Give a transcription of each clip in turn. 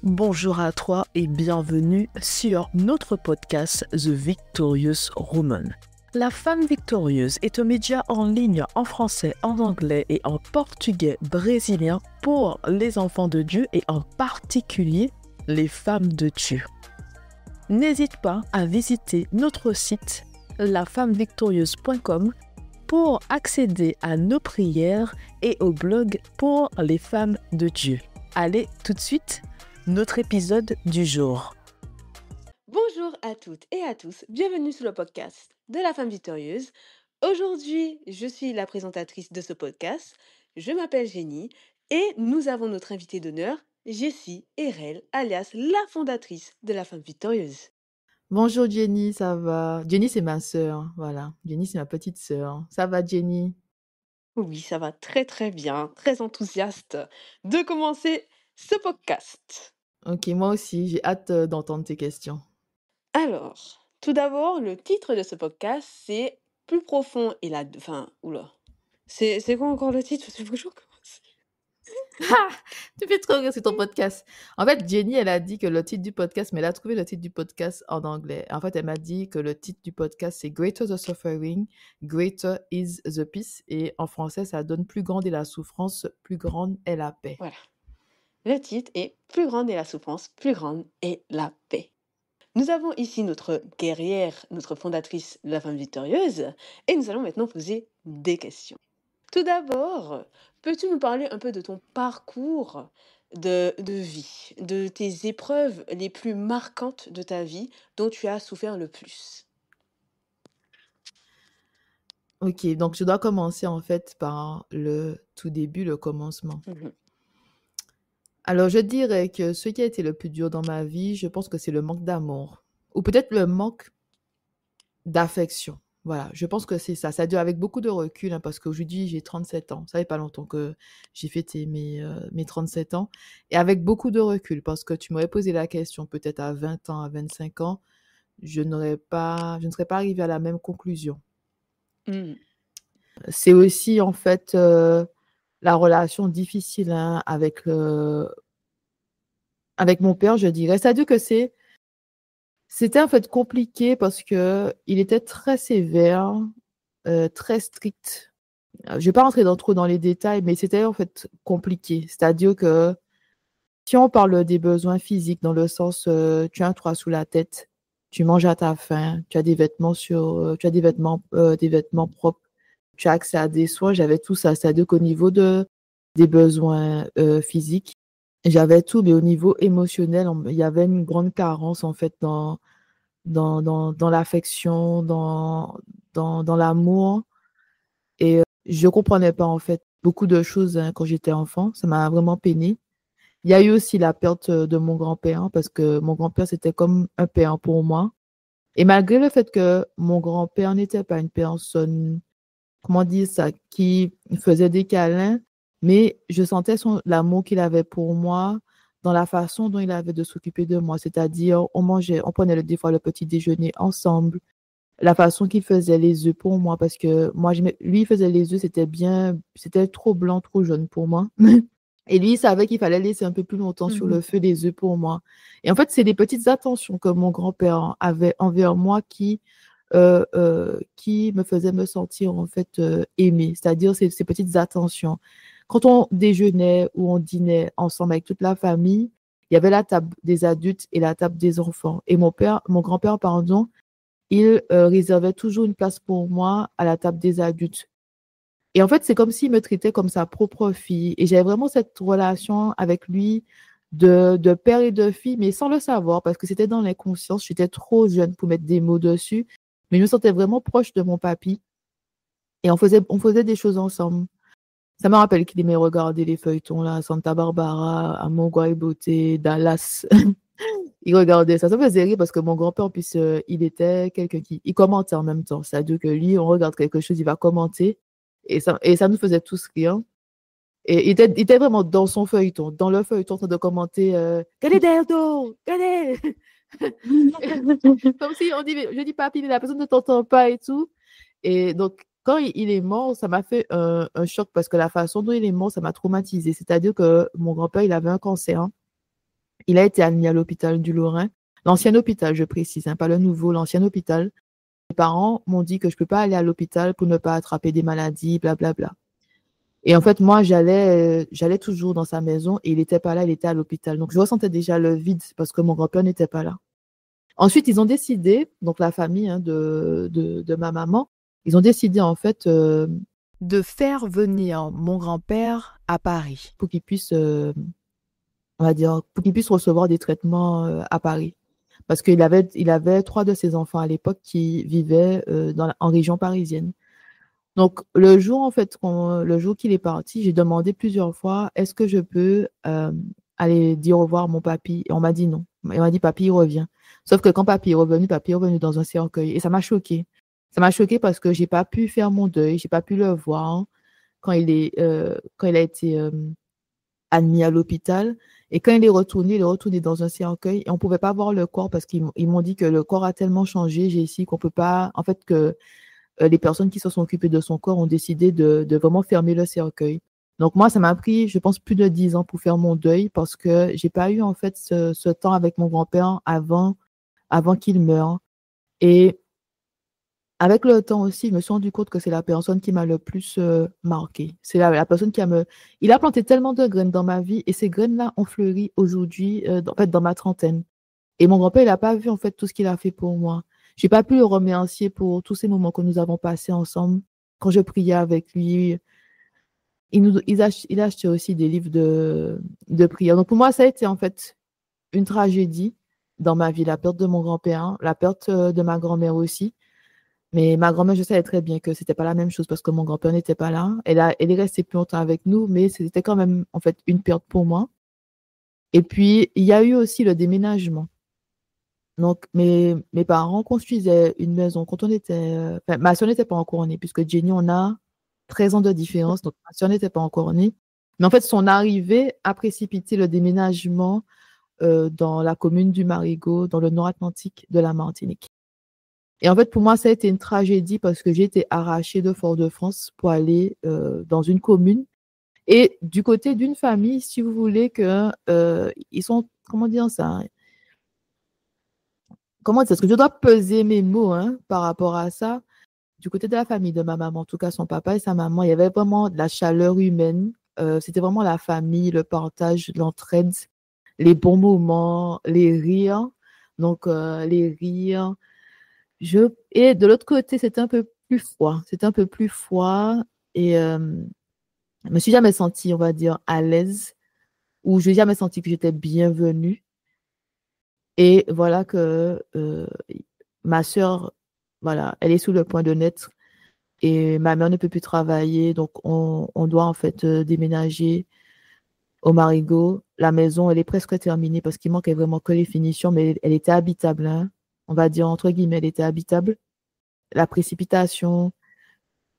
Bonjour à toi et bienvenue sur notre podcast The Victorious Woman. La femme victorieuse est un média en ligne en français, en anglais et en portugais brésilien pour les enfants de Dieu et en particulier les femmes de Dieu. N'hésite pas à visiter notre site lafemmevictorieuse.com pour accéder à nos prières et au blog pour les femmes de Dieu. Allez, tout de suite, notre épisode du jour. Bonjour à toutes et à tous, bienvenue sur le podcast de la femme victorieuse. Aujourd'hui, je suis la présentatrice de ce podcast. Je m'appelle Jenny et nous avons notre invitée d'honneur, Jessie Erel, alias la fondatrice de la femme victorieuse. Bonjour Jenny, ça va? Jenny, c'est ma sœur, voilà. Jenny, c'est ma petite sœur. Ça va, Jenny? Oui, ça va très très bien, très enthousiaste de commencer ce podcast. Ok, moi aussi, j'ai hâte d'entendre tes questions. Alors, tout d'abord, le titre de ce podcast, c'est Plus profond et la... Enfin, oula. C'est quoi encore le titre? C'est toujours commencer. Tu fais trop rire, c'est ton podcast. En fait, Jenny, elle a dit que le titre du podcast, mais elle a trouvé le titre du podcast en anglais. En fait, elle m'a dit que le titre du podcast, c'est Greater the Suffering, Greater is the Peace. Et en français, ça donne Plus grande est la souffrance, plus grande est la paix. Voilà. Le titre est Plus grande est la souffrance, plus grande est la paix. Nous avons ici notre guerrière, notre fondatrice de la femme victorieuse, et nous allons maintenant poser des questions. Tout d'abord, peux-tu nous parler un peu de ton parcours de vie, de tes épreuves les plus marquantes de ta vie dont tu as souffert le plus? Ok, donc je dois commencer en fait par le tout début, le commencement. Mhm. Alors, je dirais que ce qui a été le plus dur dans ma vie, je pense que c'est le manque d'amour. Ou peut-être le manque d'affection. Voilà, je pense que c'est ça. Ça dure avec beaucoup de recul, hein, parce qu'aujourd'hui, j'ai 37 ans. Ça fait pas longtemps que j'ai fêté mes 37 ans. Et avec beaucoup de recul, parce que tu m'aurais posé la question peut-être à 20 ans, à 25 ans, je ne serais pas arrivée à la même conclusion. Mm. C'est aussi, en fait, la relation difficile, hein, avec mon père, je dirais. C'est-à-dire que c'était en fait compliqué parce que il était très sévère, très strict. Je ne vais pas rentrer trop dans les détails, mais c'était en fait compliqué. C'est-à-dire que si on parle des besoins physiques, dans le sens, tu as un toit sous la tête, tu manges à ta faim, tu as des vêtements propres, tu as accès à des soins, j'avais tout ça. C'est-à-dire qu'au niveau des besoins physiques, j'avais tout, mais au niveau émotionnel, il y avait une grande carence en fait dans l'affection, dans l'amour. Et je comprenais pas en fait beaucoup de choses, hein, quand j'étais enfant. Ça m'a vraiment peiné. Il y a eu aussi la perte de mon grand-père, parce que mon grand-père, c'était comme un père pour moi. Et malgré le fait que mon grand-père n'était pas une personne, comment dire ça, qui faisait des câlins, mais je sentais l'amour qu'il avait pour moi dans la façon dont il avait de s'occuper de moi. C'est-à-dire, on prenait des fois le petit déjeuner ensemble, la façon qu'il faisait les œufs pour moi, parce que moi, lui, il faisait les œufs, c'était trop blanc, trop jaune pour moi. Et lui, il savait qu'il fallait laisser un peu plus longtemps sur le feu les œufs pour moi. Et en fait, c'est des petites attentions que mon grand-père avait envers moi qui me faisaient me sentir en fait aimée. C'est-à-dire ces petites attentions. Quand on déjeunait ou on dînait ensemble avec toute la famille, il y avait la table des adultes et la table des enfants. Et mon grand-père, pardon, il réservait toujours une place pour moi à la table des adultes. Et en fait, c'est comme s'il me traitait comme sa propre fille. Et j'avais vraiment cette relation avec lui de père et de fille, mais sans le savoir, parce que c'était dans l'inconscience. J'étais trop jeune pour mettre des mots dessus. Mais je me sentais vraiment proche de mon papy. Et on faisait des choses ensemble. Ça me rappelle qu'il aimait regarder les feuilletons, là, Santa Barbara, Amour et Beauté, Dallas. Il regardait ça. Ça me faisait rire parce que mon grand-père, en plus, il était quelqu'un il commentait en même temps. C'est-à-dire que lui, on regarde quelque chose, il va commenter. Et ça nous faisait tous rire. Et il était vraiment dans son feuilleton, dans le feuilleton, en train de commenter Galileo, Galileo. Comme si on dit, je dis papi, mais la personne ne t'entend pas et tout. Et donc, quand il est mort, ça m'a fait un choc parce que la façon dont il est mort, ça m'a traumatisée. C'est-à-dire que mon grand-père, il avait un cancer, hein. Il a été admis à l'hôpital du Lorrain. L'ancien hôpital, je précise, hein, pas le nouveau, l'ancien hôpital. Mes parents m'ont dit que je ne peux pas aller à l'hôpital pour ne pas attraper des maladies, blablabla. Et en fait, moi, j'allais toujours dans sa maison et il n'était pas là, il était à l'hôpital. Donc, je ressentais déjà le vide parce que mon grand-père n'était pas là. Ensuite, ils ont décidé, donc la famille de ma maman, ils ont décidé en fait de faire venir mon grand-père à Paris. Pour qu'il puisse, on va dire, pour qu'il puisse recevoir des traitements à Paris. Parce qu'il avait 3 de ses enfants à l'époque qui vivaient en région parisienne. Donc, le jour qu'il est parti, j'ai demandé plusieurs fois, est-ce que je peux aller dire au revoir à mon papy? Et on m'a dit non. Il m'a dit, papy, il revient. Sauf que quand papy est revenu dans un cercueil. Et ça m'a choquée. Ça m'a choquée parce que j'ai pas pu faire mon deuil, j'ai pas pu le voir quand il a été admis à l'hôpital. Et quand il est retourné dans un cercueil et on pouvait pas voir le corps parce qu'ils m'ont dit que le corps a tellement changé, j'ai ici qu'on peut pas, en fait, que les personnes qui se sont occupées de son corps ont décidé de vraiment fermer le cercueil. Donc moi, ça m'a pris, je pense, plus de 10 ans pour faire mon deuil parce que j'ai pas eu en fait ce temps avec mon grand-père avant qu'il meure. Et avec le temps aussi, je me suis rendu compte que c'est la personne qui m'a le plus marqué. C'est la personne Il a planté tellement de graines dans ma vie et ces graines-là ont fleuri aujourd'hui, en fait, dans ma trentaine. Et mon grand-père, il n'a pas vu en fait tout ce qu'il a fait pour moi. J'ai pas pu le remercier pour tous ces moments que nous avons passés ensemble. Quand je priais avec lui, il a acheté aussi des livres de prière. Donc pour moi, ça a été en fait une tragédie dans ma vie, la perte de mon grand-père, la perte de ma grand-mère aussi. Mais ma grand-mère, je savais très bien que c'était pas la même chose parce que mon grand-père n'était pas là. Elle est restée plus longtemps avec nous, mais c'était quand même en fait une perte pour moi. Et puis, il y a eu aussi le déménagement. Donc, mes parents construisaient une maison quand on était. Enfin, ma soeur n'était pas encore née, puisque Jenny, on a 13 ans de différence, donc ma soeur n'était pas encore née. Mais en fait, son arrivée a précipité le déménagement dans la commune du Marigot, dans le Nord-Atlantique de la Martinique. Et en fait, pour moi, ça a été une tragédie parce que j'ai été arrachée de Fort-de-France pour aller dans une commune. Et du côté d'une famille, si vous voulez, ils sont, comment dire ça? Comment dire? Est-ce que je dois peser mes mots par rapport à ça? Du côté de la famille de ma maman, en tout cas son papa et sa maman, il y avait vraiment de la chaleur humaine. C'était vraiment la famille, le partage, l'entraide, les bons moments, les rires. Donc, les rires. Et de l'autre côté, c'était un peu plus froid. C'était un peu plus froid. Et je me suis jamais sentie, on va dire, à l'aise. Ou je n'ai jamais senti que j'étais bienvenue. Et voilà que ma sœur, voilà, elle est sous le point de naître et ma mère ne peut plus travailler. Donc, on doit en fait déménager au Marigot. La maison, elle est presque terminée parce qu'il manquait vraiment que les finitions, mais elle était habitable. Hein. On va dire, entre guillemets, elle était habitable. La précipitation,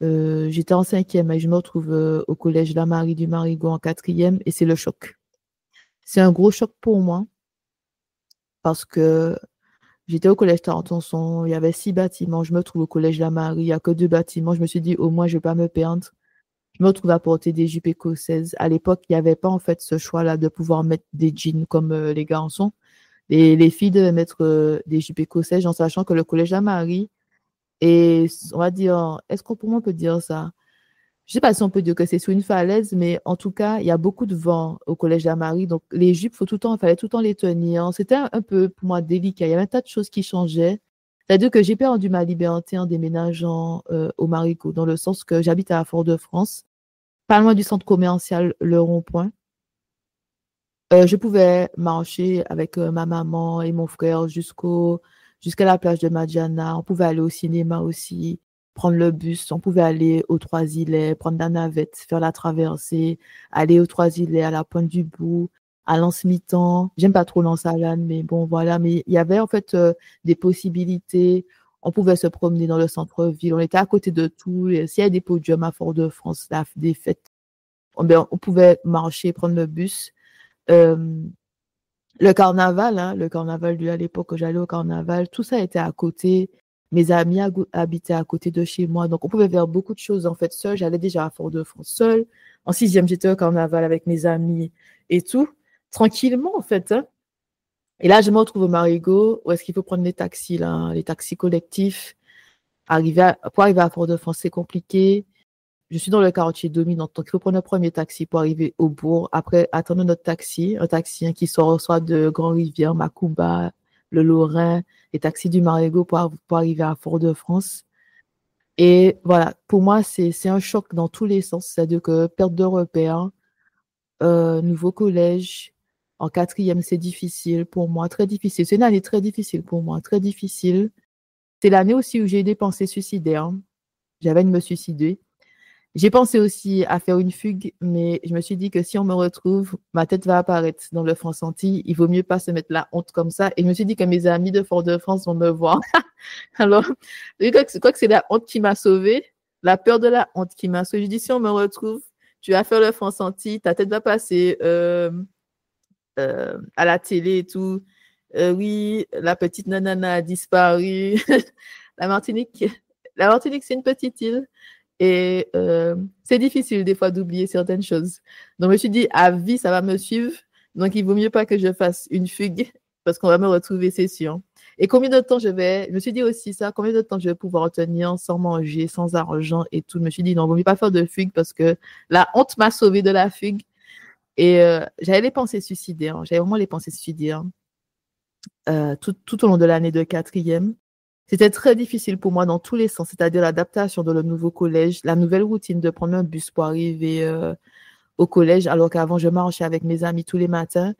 j'étais en 5e et je me retrouve au collège La Marie du Marigot en 4e et c'est le choc. C'est un gros choc pour moi parce que j'étais au collège Tarenton, il y avait 6 bâtiments. Je me trouve au collège La Marie, il n'y a que 2 bâtiments. Je me suis dit, au moins, je ne vais pas me perdre. Je me retrouve à porter des jupes écossaises. À l'époque, il n'y avait pas en fait ce choix-là de pouvoir mettre des jeans comme les garçons. Et les filles devaient mettre des jupes écossaises en sachant que le collège La Marie, et on va dire, comment on peut dire ça? Je ne sais pas si on peut dire que c'est sous une falaise, mais en tout cas, il y a beaucoup de vent au collège de la Marie. Donc, les jupes, il fallait tout le temps les tenir. C'était un peu, pour moi, délicat. Il y avait un tas de choses qui changeaient. C'est-à-dire que j'ai perdu ma liberté en déménageant au Marigot, dans le sens que j'habite à Fort-de-France, pas loin du centre commercial Le Rond-Point. Je pouvais marcher avec ma maman et mon frère jusqu'à la plage de Madjana. On pouvait aller au cinéma aussi, prendre le bus. On pouvait aller aux Trois-Îlets, prendre la navette, faire la traversée, aller aux Trois-Îlets, à la Pointe du Bout, à l'Anse-Mitan. J'aime pas trop l'Anse-Alane, mais bon, voilà. Mais il y avait en fait des possibilités. On pouvait se promener dans le centre-ville. On était à côté de tout. S'il y avait des podiums à Fort-de-France, des fêtes, on pouvait marcher, prendre le bus. Le carnaval, le carnaval à l'époque où j'allais au carnaval, tout ça était à côté. Mes amis habitaient à côté de chez moi. Donc, on pouvait faire beaucoup de choses. En fait, seule, j'allais déjà à Fort-de-France seule. En 6e, j'étais au carnaval avec mes amis et tout. Tranquillement, en fait. Hein. Et là, je me retrouve au Marigot, où est-ce qu'il faut prendre les taxis, là, les taxis collectifs. Pour arriver à Fort-de-France, c'est compliqué. Je suis dans le quartier dominant, donc il faut prendre le premier taxi pour arriver au bourg. Après, attendre notre taxi, un taxi qui sort soit de Grand-Rivière, Macouba, le Lorrain, les taxis du Marigot pour arriver à Fort-de-France. Et voilà, pour moi, c'est un choc dans tous les sens. C'est-à-dire que perte de repères, nouveau collège, en quatrième, c'est difficile pour moi, très difficile. C'est une année très difficile pour moi, très difficile. C'est l'année aussi où j'ai eu des pensées suicidaires. J'avais de me suicider. J'ai pensé aussi à faire une fugue, mais je me suis dit que si on me retrouve, ma tête va apparaître dans le Franche-Comté. Il vaut mieux pas se mettre la honte comme ça. Et je me suis dit que mes amis de Fort-de-France vont me voir. Alors, je crois que c'est la honte qui m'a sauvée, la peur de la honte qui m'a sauvée. Je dis, si on me retrouve, tu vas faire le Franche-Comté, ta tête va passer à la télé et tout. Oui, la petite nanana a disparu. La Martinique, c'est une petite île. Et c'est difficile des fois d'oublier certaines choses. Donc, je me suis dit, à vie, ça va me suivre. Donc, il vaut mieux pas que je fasse une fugue parce qu'on va me retrouver, c'est sûr. Et combien de temps je me suis dit aussi ça, combien de temps je vais pouvoir tenir sans manger, sans argent et tout. Je me suis dit, non, il vaut mieux pas faire de fugue parce que la honte m'a sauvée de la fugue. Et j'avais les pensées suicidaires. J'avais vraiment les pensées suicidaires tout au long de l'année de quatrième. C'était très difficile pour moi dans tous les sens, c'est-à-dire l'adaptation dans le nouveau collège, la nouvelle routine de prendre un bus pour arriver au collège, alors qu'avant, je marchais avec mes amis tous les matins.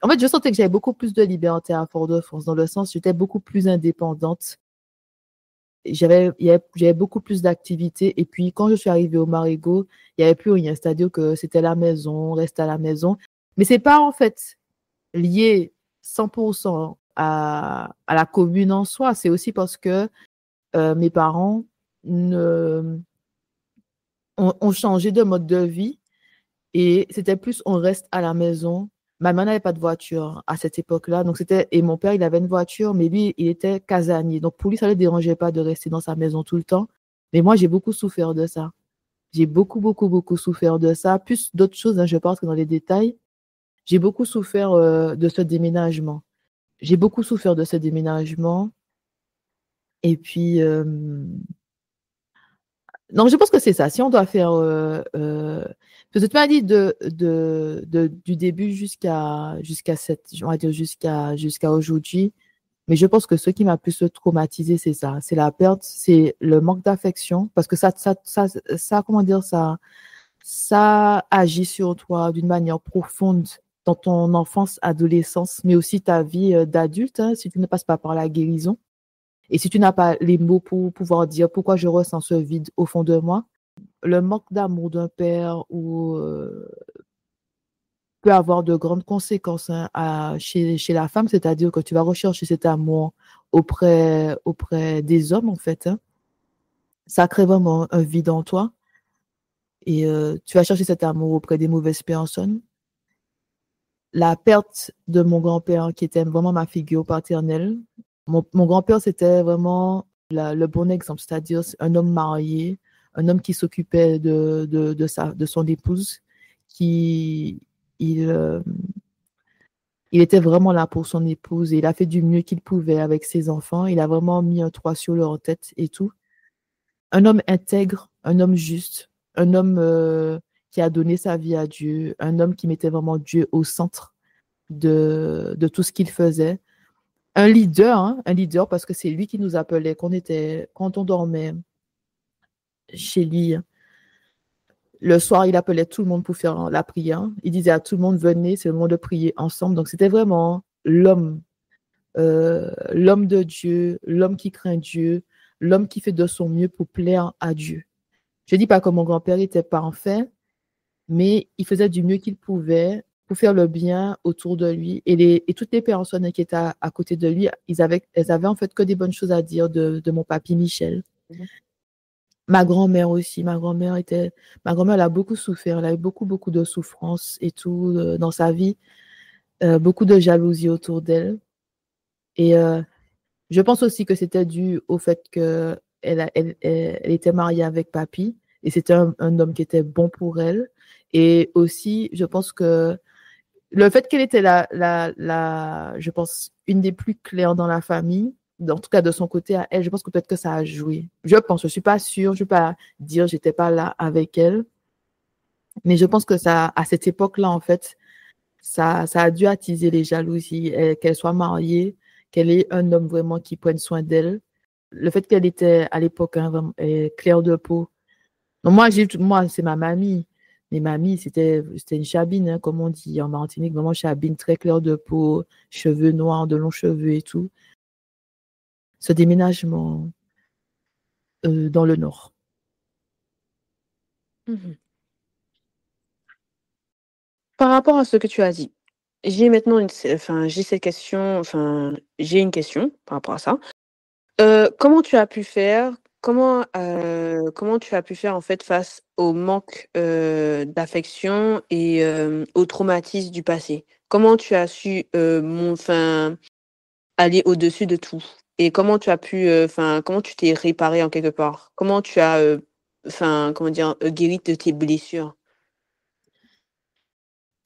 En fait, je sentais que j'avais beaucoup plus de liberté à Fort-de-France, dans le sens où j'étais beaucoup plus indépendante. J'avais beaucoup plus d'activités. Et puis, quand je suis arrivée au Marigot, il n'y avait plus rien. C'est-à-dire que c'était la maison, on restait à la maison. Mais ce n'est pas en fait lié 100% à la commune en soi. C'est aussi parce que mes parents ont changé de mode de vie et c'était plus on reste à la maison. Ma mère n'avait pas de voiture à cette époque-là, et mon père, il avait une voiture, mais lui, il était casanier. Donc pour lui, ça ne le dérangeait pas de rester dans sa maison tout le temps. Mais moi, j'ai beaucoup souffert de ça. J'ai beaucoup, beaucoup, beaucoup souffert de ça. Plus d'autres choses, hein, je pense que dans les détails. J'ai beaucoup souffert de ce déménagement. J'ai beaucoup souffert de ce déménagement. Et puis, non, je pense que c'est ça. Si on doit faire, parce que tu m'as dit du début jusqu'à aujourd'hui. Mais je pense que ce qui m'a plus traumatisé, c'est ça. C'est la perte, c'est le manque d'affection. Parce que comment dire, ça agit sur toi d'une manière profonde dans ton enfance, adolescence, mais aussi ta vie d'adulte, hein, si tu ne passes pas par la guérison. Et si tu n'as pas les mots pour pouvoir dire pourquoi je ressens ce vide au fond de moi, le manque d'amour d'un père peut avoir de grandes conséquences, hein, chez la femme, c'est-à-dire que tu vas rechercher cet amour auprès des hommes, en fait. Hein. Ça crée vraiment un vide en toi. Et tu vas chercher cet amour auprès des mauvaises personnes. La perte de mon grand-père, qui était vraiment ma figure paternelle. Mon grand-père, c'était vraiment le bon exemple, c'est-à-dire un homme marié, un homme qui s'occupait de son épouse, il était vraiment là pour son épouse et il a fait du mieux qu'il pouvait avec ses enfants. Il a vraiment mis un toit sur leur tête et tout. Un homme intègre, un homme juste, un homme qui a donné sa vie à Dieu, un homme qui mettait vraiment Dieu au centre de tout ce qu'il faisait. Un leader parce que c'est lui qui nous appelait quand on dormait chez lui. Le soir, il appelait tout le monde pour faire la prière. Il disait à tout le monde, venez, c'est le moment de prier ensemble. Donc, c'était vraiment l'homme de Dieu, l'homme qui craint Dieu, l'homme qui fait de son mieux pour plaire à Dieu. Je ne dis pas que mon grand-père était parfait, mais il faisait du mieux qu'il pouvait pour faire le bien autour de lui. Et toutes les personnes qui étaient à côté de lui, elles avaient en fait que des bonnes choses à dire de mon papy Michel. Ma grand-mère aussi. Ma grand-mère, elle a beaucoup souffert. Elle a eu beaucoup, beaucoup de souffrances et tout dans sa vie. Beaucoup de jalousie autour d'elle. Et je pense aussi que c'était dû au fait qu'elle était mariée avec papy. Et c'était un homme qui était bon pour elle. Et aussi, je pense que le fait qu'elle était je pense, une des plus claires dans la famille, en tout cas de son côté à elle, je pense que peut-être que ça a joué. Je pense, je ne suis pas sûre, je ne vais pas dire que je n'étais pas là avec elle, mais je pense que ça, à cette époque-là, en fait, ça a dû attiser les jalousies, qu'elle soit mariée, qu'elle ait un homme vraiment qui prenne soin d'elle. Le fait qu'elle était à l'époque claire de peau. Donc moi, c'est ma mamie. Mais mamie, c'était une chabine, hein, comme on dit en Martinique, vraiment chabine, très claire de peau, cheveux noirs, de longs cheveux et tout. Ce déménagement dans le Nord. Mhm. Par rapport à ce que tu as dit, j'ai maintenant j'ai cette question, j'ai une question par rapport à ça. Comment tu as pu faire comment tu as pu faire, en fait, face au manque, d'affection et au traumatisme du passé? Comment tu as su, aller au-dessus de tout? Et comment tu as pu, comment tu t'es réparé en quelque part? Comment tu as, comment dire? Guéri de tes blessures?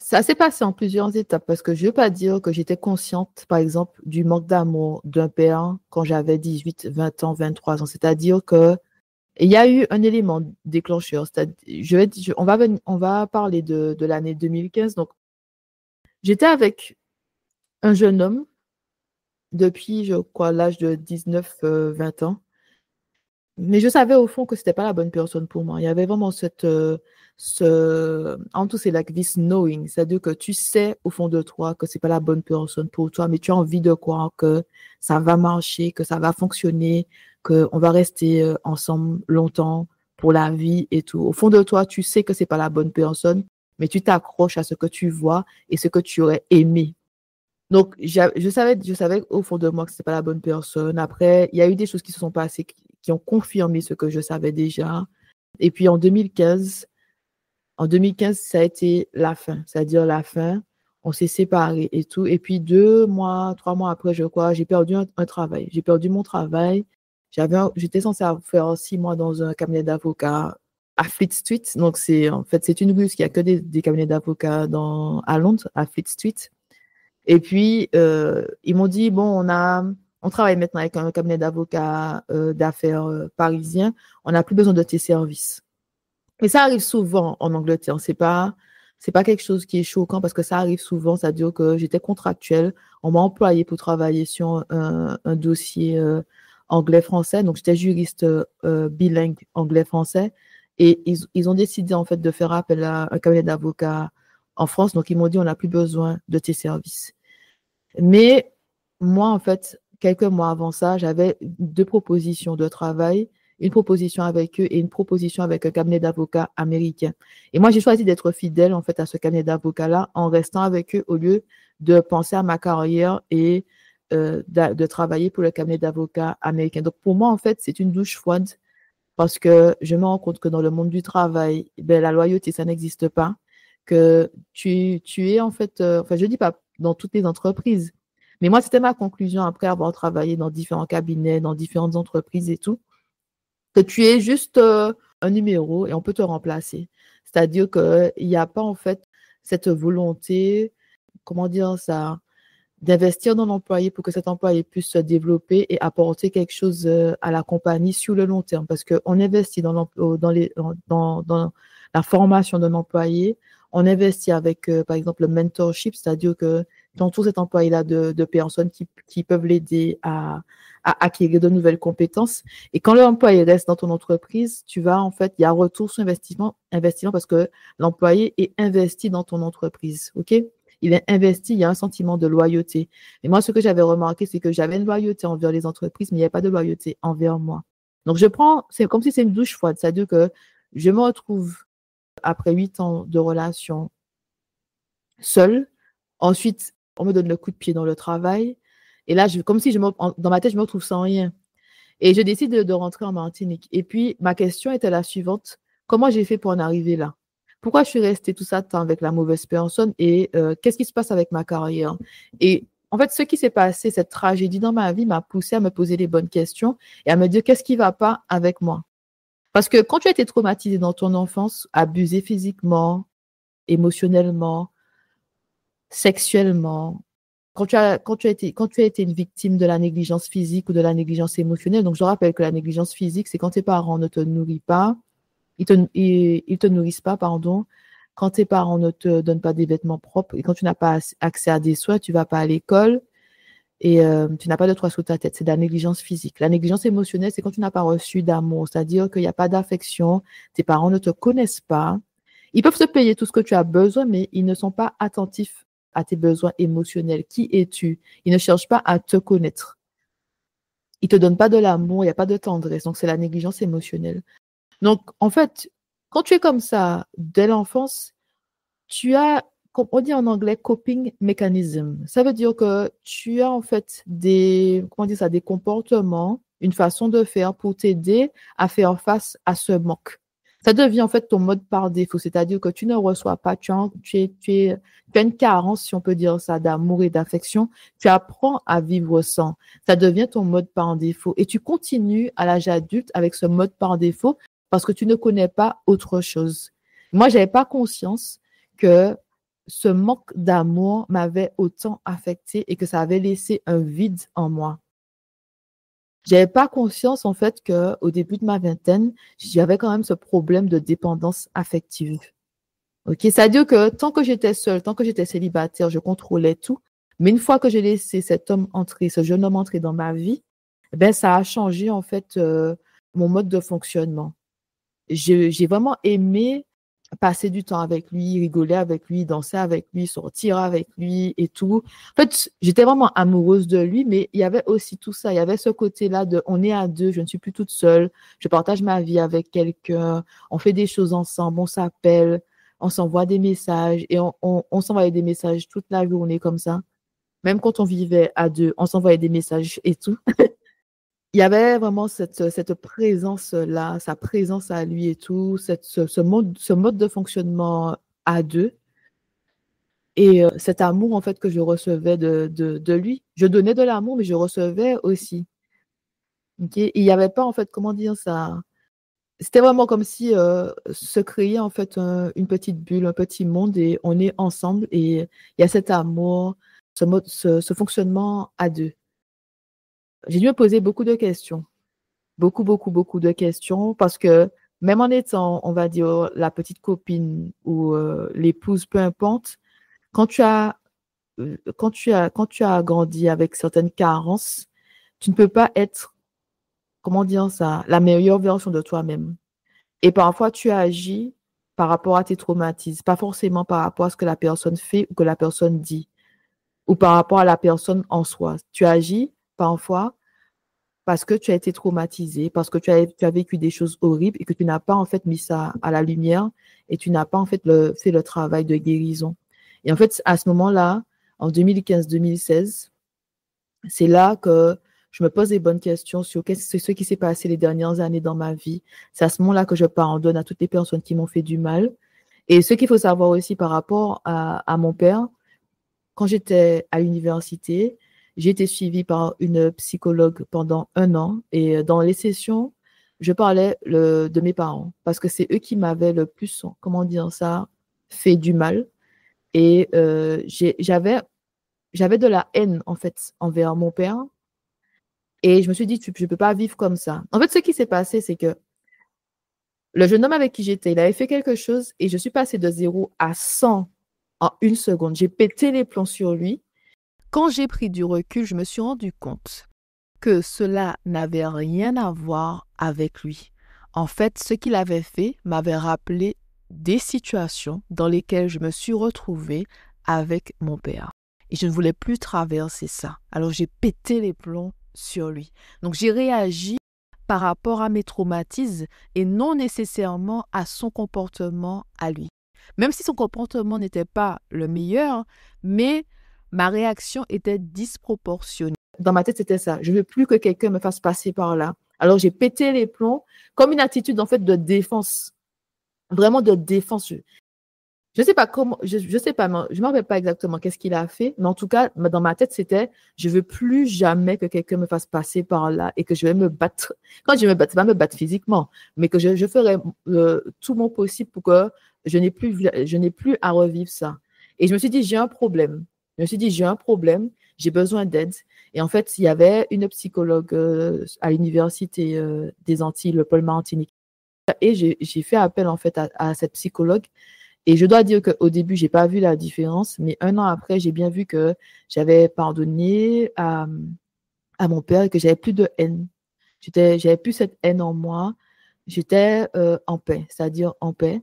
Ça s'est passé en plusieurs étapes parce que je ne veux pas dire que j'étais consciente, par exemple, du manque d'amour d'un père quand j'avais 18, 20 ans, 23 ans. C'est-à-dire que il y a eu un élément déclencheur. On va parler de l'année 2015. Donc, j'étais avec un jeune homme depuis, je crois, l'âge de 19, 20 ans. Mais je savais au fond que c'était pas la bonne personne pour moi. Il y avait vraiment en tout, c'est like this knowing. C'est-à-dire que tu sais au fond de toi que c'est pas la bonne personne pour toi, mais tu as envie de croire que ça va marcher, que ça va fonctionner, qu'on va rester ensemble longtemps pour la vie et tout. Au fond de toi, tu sais que c'est pas la bonne personne, mais tu t'accroches à ce que tu vois et ce que tu aurais aimé. Donc, je savais au fond de moi que c'était pas la bonne personne. Après, il y a eu des choses qui se sont passées qui ont confirmé ce que je savais déjà. Et puis en 2015, ça a été la fin, c'est-à-dire la fin. On s'est séparés et tout. Et puis 2 mois, 3 mois après, je crois, j'ai perdu un travail. J'ai perdu mon travail. J'étais censée faire 6 mois dans un cabinet d'avocats à Fleet Street. Donc, c'est une rue qui a que des cabinets d'avocats à Londres, à Fleet Street. Et puis, ils m'ont dit, bon, on travaille maintenant avec un cabinet d'avocats d'affaires parisien. On n'a plus besoin de tes services. Et ça arrive souvent en Angleterre. C'est pas quelque chose qui est choquant parce que ça arrive souvent. C'est-à-dire que j'étais contractuelle. On m'a employée pour travailler sur un dossier anglais-français. Donc, j'étais juriste bilingue anglais-français. Et ils ont décidé, en fait, de faire appel à un cabinet d'avocats en France. Donc, ils m'ont dit, on n'a plus besoin de tes services. Mais moi, en fait, quelques mois avant ça, j'avais 2 propositions de travail, une proposition avec eux et une proposition avec un cabinet d'avocats américain. Et moi, j'ai choisi d'être fidèle, en fait, à ce cabinet d'avocats-là en restant avec eux au lieu de penser à ma carrière et de travailler pour le cabinet d'avocats américain. Donc, pour moi, en fait, c'est une douche froide parce que je me rends compte que dans le monde du travail, ben, la loyauté, ça n'existe pas. Que tu es en fait, je dis pas dans toutes les entreprises, mais moi, c'était ma conclusion après avoir travaillé dans différents cabinets, dans différentes entreprises et tout, que tu es juste un numéro et on peut te remplacer. C'est-à-dire qu'il n'y a pas en fait cette volonté, comment dire ça, d'investir dans l'employé pour que cet employé puisse se développer et apporter quelque chose à la compagnie sur le long terme. Parce qu'on investit dans la formation d'un employé, on investit avec, par exemple, le mentorship, c'est-à-dire que tu entoures cet employé-là de personnes qui peuvent l'aider à acquérir de nouvelles compétences. Et quand l'employé reste dans ton entreprise, tu vas, en fait, il y a retour sur investissement parce que l'employé est investi dans ton entreprise. OK? Il est investi, il y a un sentiment de loyauté. Et moi, ce que j'avais remarqué, c'est que j'avais une loyauté envers les entreprises, mais il n'y avait pas de loyauté envers moi. Donc, c'est comme si c'est une douche froide. C'est-à-dire que je me retrouve après 8 ans de relation seule. Ensuite, on me donne le coup de pied dans le travail. Et là, comme si dans ma tête, je me retrouve sans rien. Et je décide de rentrer en Martinique. Et puis, ma question était la suivante. Comment j'ai fait pour en arriver là? Pourquoi je suis restée tout ça de temps avec la mauvaise personne et qu'est-ce qui se passe avec ma carrière? Et en fait, ce qui s'est passé, cette tragédie dans ma vie m'a poussée à me poser les bonnes questions et à me dire qu'est-ce qui ne va pas avec moi? Parce que quand tu as été traumatisé dans ton enfance, abusé physiquement, émotionnellement, sexuellement, quand tu as été une victime de la négligence physique ou de la négligence émotionnelle. Donc, je rappelle que la négligence physique, c'est quand tes parents ne te nourrissent pas, ils te nourrissent pas, pardon, quand tes parents ne te donnent pas des vêtements propres et quand tu n'as pas accès à des soins, tu vas pas à l'école et tu n'as pas de toit sous ta tête. C'est de la négligence physique. La négligence émotionnelle, c'est quand tu n'as pas reçu d'amour, c'est-à-dire qu'il n'y a pas d'affection, tes parents ne te connaissent pas. Ils peuvent te payer tout ce que tu as besoin, mais ils ne sont pas attentifs à tes besoins émotionnels. Qui es-tu? Ils ne cherchent pas à te connaître. Ils te donnent pas de l'amour, il n'y a pas de tendresse. Donc, c'est la négligence émotionnelle. Donc, en fait, quand tu es comme ça dès l'enfance, tu as, comme on dit en anglais, coping mechanism. Ça veut dire que tu as en fait comment dire ça, des comportements, une façon de faire pour t'aider à faire face à ce manque. Ça devient en fait ton mode par défaut, c'est-à-dire que tu ne reçois pas, tu as une carence, si on peut dire ça, d'amour et d'affection. Tu apprends à vivre sans. Ça devient ton mode par défaut. Et tu continues à l'âge adulte avec ce mode par défaut parce que tu ne connais pas autre chose. Moi, j'avais pas conscience que ce manque d'amour m'avait autant affecté et que ça avait laissé un vide en moi. J'avais pas conscience, en fait, que au début de ma vingtaine, j'avais quand même ce problème de dépendance affective. OK? C'est-à-dire que tant que j'étais seule, tant que j'étais célibataire, je contrôlais tout. Mais une fois que j'ai laissé cet homme entrer, ce jeune homme entrer dans ma vie, ben, ça a changé, en fait, mon mode de fonctionnement. J'ai vraiment aimé passer du temps avec lui, rigoler avec lui, danser avec lui, sortir avec lui et tout. En fait, j'étais vraiment amoureuse de lui, mais il y avait aussi tout ça. Il y avait ce côté-là de on est à deux, je ne suis plus toute seule, je partage ma vie avec quelqu'un, on fait des choses ensemble, on s'appelle, on s'envoie des messages et on s'envoyait des messages toute la journée comme ça. Même quand on vivait à deux, on s'envoyait des messages et tout. Il y avait vraiment cette présence-là, sa présence à lui et tout, ce mode de fonctionnement à deux et cet amour en fait que je recevais de lui. Je donnais de l'amour, mais je recevais aussi. Okay? Il n'y avait pas en fait, comment dire ça? C'était vraiment comme si se créait en fait une petite bulle, un petit monde et on est ensemble et il y a cet amour, ce fonctionnement à deux. J'ai dû me poser beaucoup de questions. Beaucoup, beaucoup, beaucoup de questions parce que même en étant, on va dire, la petite copine ou l'épouse, peu importe, quand quand tu as grandi avec certaines carences, tu ne peux pas être, comment dire ça, la meilleure version de toi-même. Et parfois, tu agis par rapport à tes traumatismes, pas forcément par rapport à ce que la personne fait ou que la personne dit, ou par rapport à la personne en soi. Tu agis parfois parce que tu as été traumatisé, parce que tu as vécu des choses horribles et que tu n'as pas en fait mis ça à la lumière et tu n'as pas en fait fait le travail de guérison. Et en fait, à ce moment-là, en 2015-2016, c'est là que je me pose des bonnes questions sur ce qui s'est passé les dernières années dans ma vie. C'est à ce moment-là que je pardonne à toutes les personnes qui m'ont fait du mal. Et ce qu'il faut savoir aussi par rapport à mon père, quand j'étais à l'université, j'ai été suivie par une psychologue pendant 1 an et dans les sessions, je parlais de mes parents parce que c'est eux qui m'avaient le plus, comment dire ça, fait du mal. Et j'avais de la haine en fait envers mon père et je me suis dit, je ne peux pas vivre comme ça. En fait, ce qui s'est passé, c'est que le jeune homme avec qui j'étais, il avait fait quelque chose et je suis passée de 0 à 100 en 1 seconde. J'ai pété les plombs sur lui. Quand j'ai pris du recul, je me suis rendu compte que cela n'avait rien à voir avec lui. En fait, ce qu'il avait fait m'avait rappelé des situations dans lesquelles je me suis retrouvée avec mon père. Et je ne voulais plus traverser ça. Alors j'ai pété les plombs sur lui. Donc j'ai réagi par rapport à mes traumatismes et non nécessairement à son comportement à lui. Même si son comportement n'était pas le meilleur, mais ma réaction était disproportionnée. Dans ma tête, c'était ça. Je ne veux plus que quelqu'un me fasse passer par là. Alors, j'ai pété les plombs comme une attitude, en fait, de défense. Vraiment de défense. Je ne sais pas comment, je sais pas, je ne me rappelle pas exactement qu'est-ce qu'il a fait, mais en tout cas, dans ma tête, c'était, je ne veux plus jamais que quelqu'un me fasse passer par là et que je vais me battre. Quand je vais me battre, pas me battre physiquement, mais que je ferai tout mon possible pour que je n'ai plus à revivre ça. Et je me suis dit, j'ai un problème. Je me suis dit, j'ai un problème, j'ai besoin d'aide. Et en fait, il y avait une psychologue à l'université des Antilles, le Paul Martinique. Et j'ai fait appel en fait à cette psychologue. Et je dois dire qu'au début, j'ai pas vu la différence, mais un an après, j'ai bien vu que j'avais pardonné à mon père et que j'avais plus de haine. J'avais plus cette haine en moi. J'étais en paix, c'est-à-dire en paix.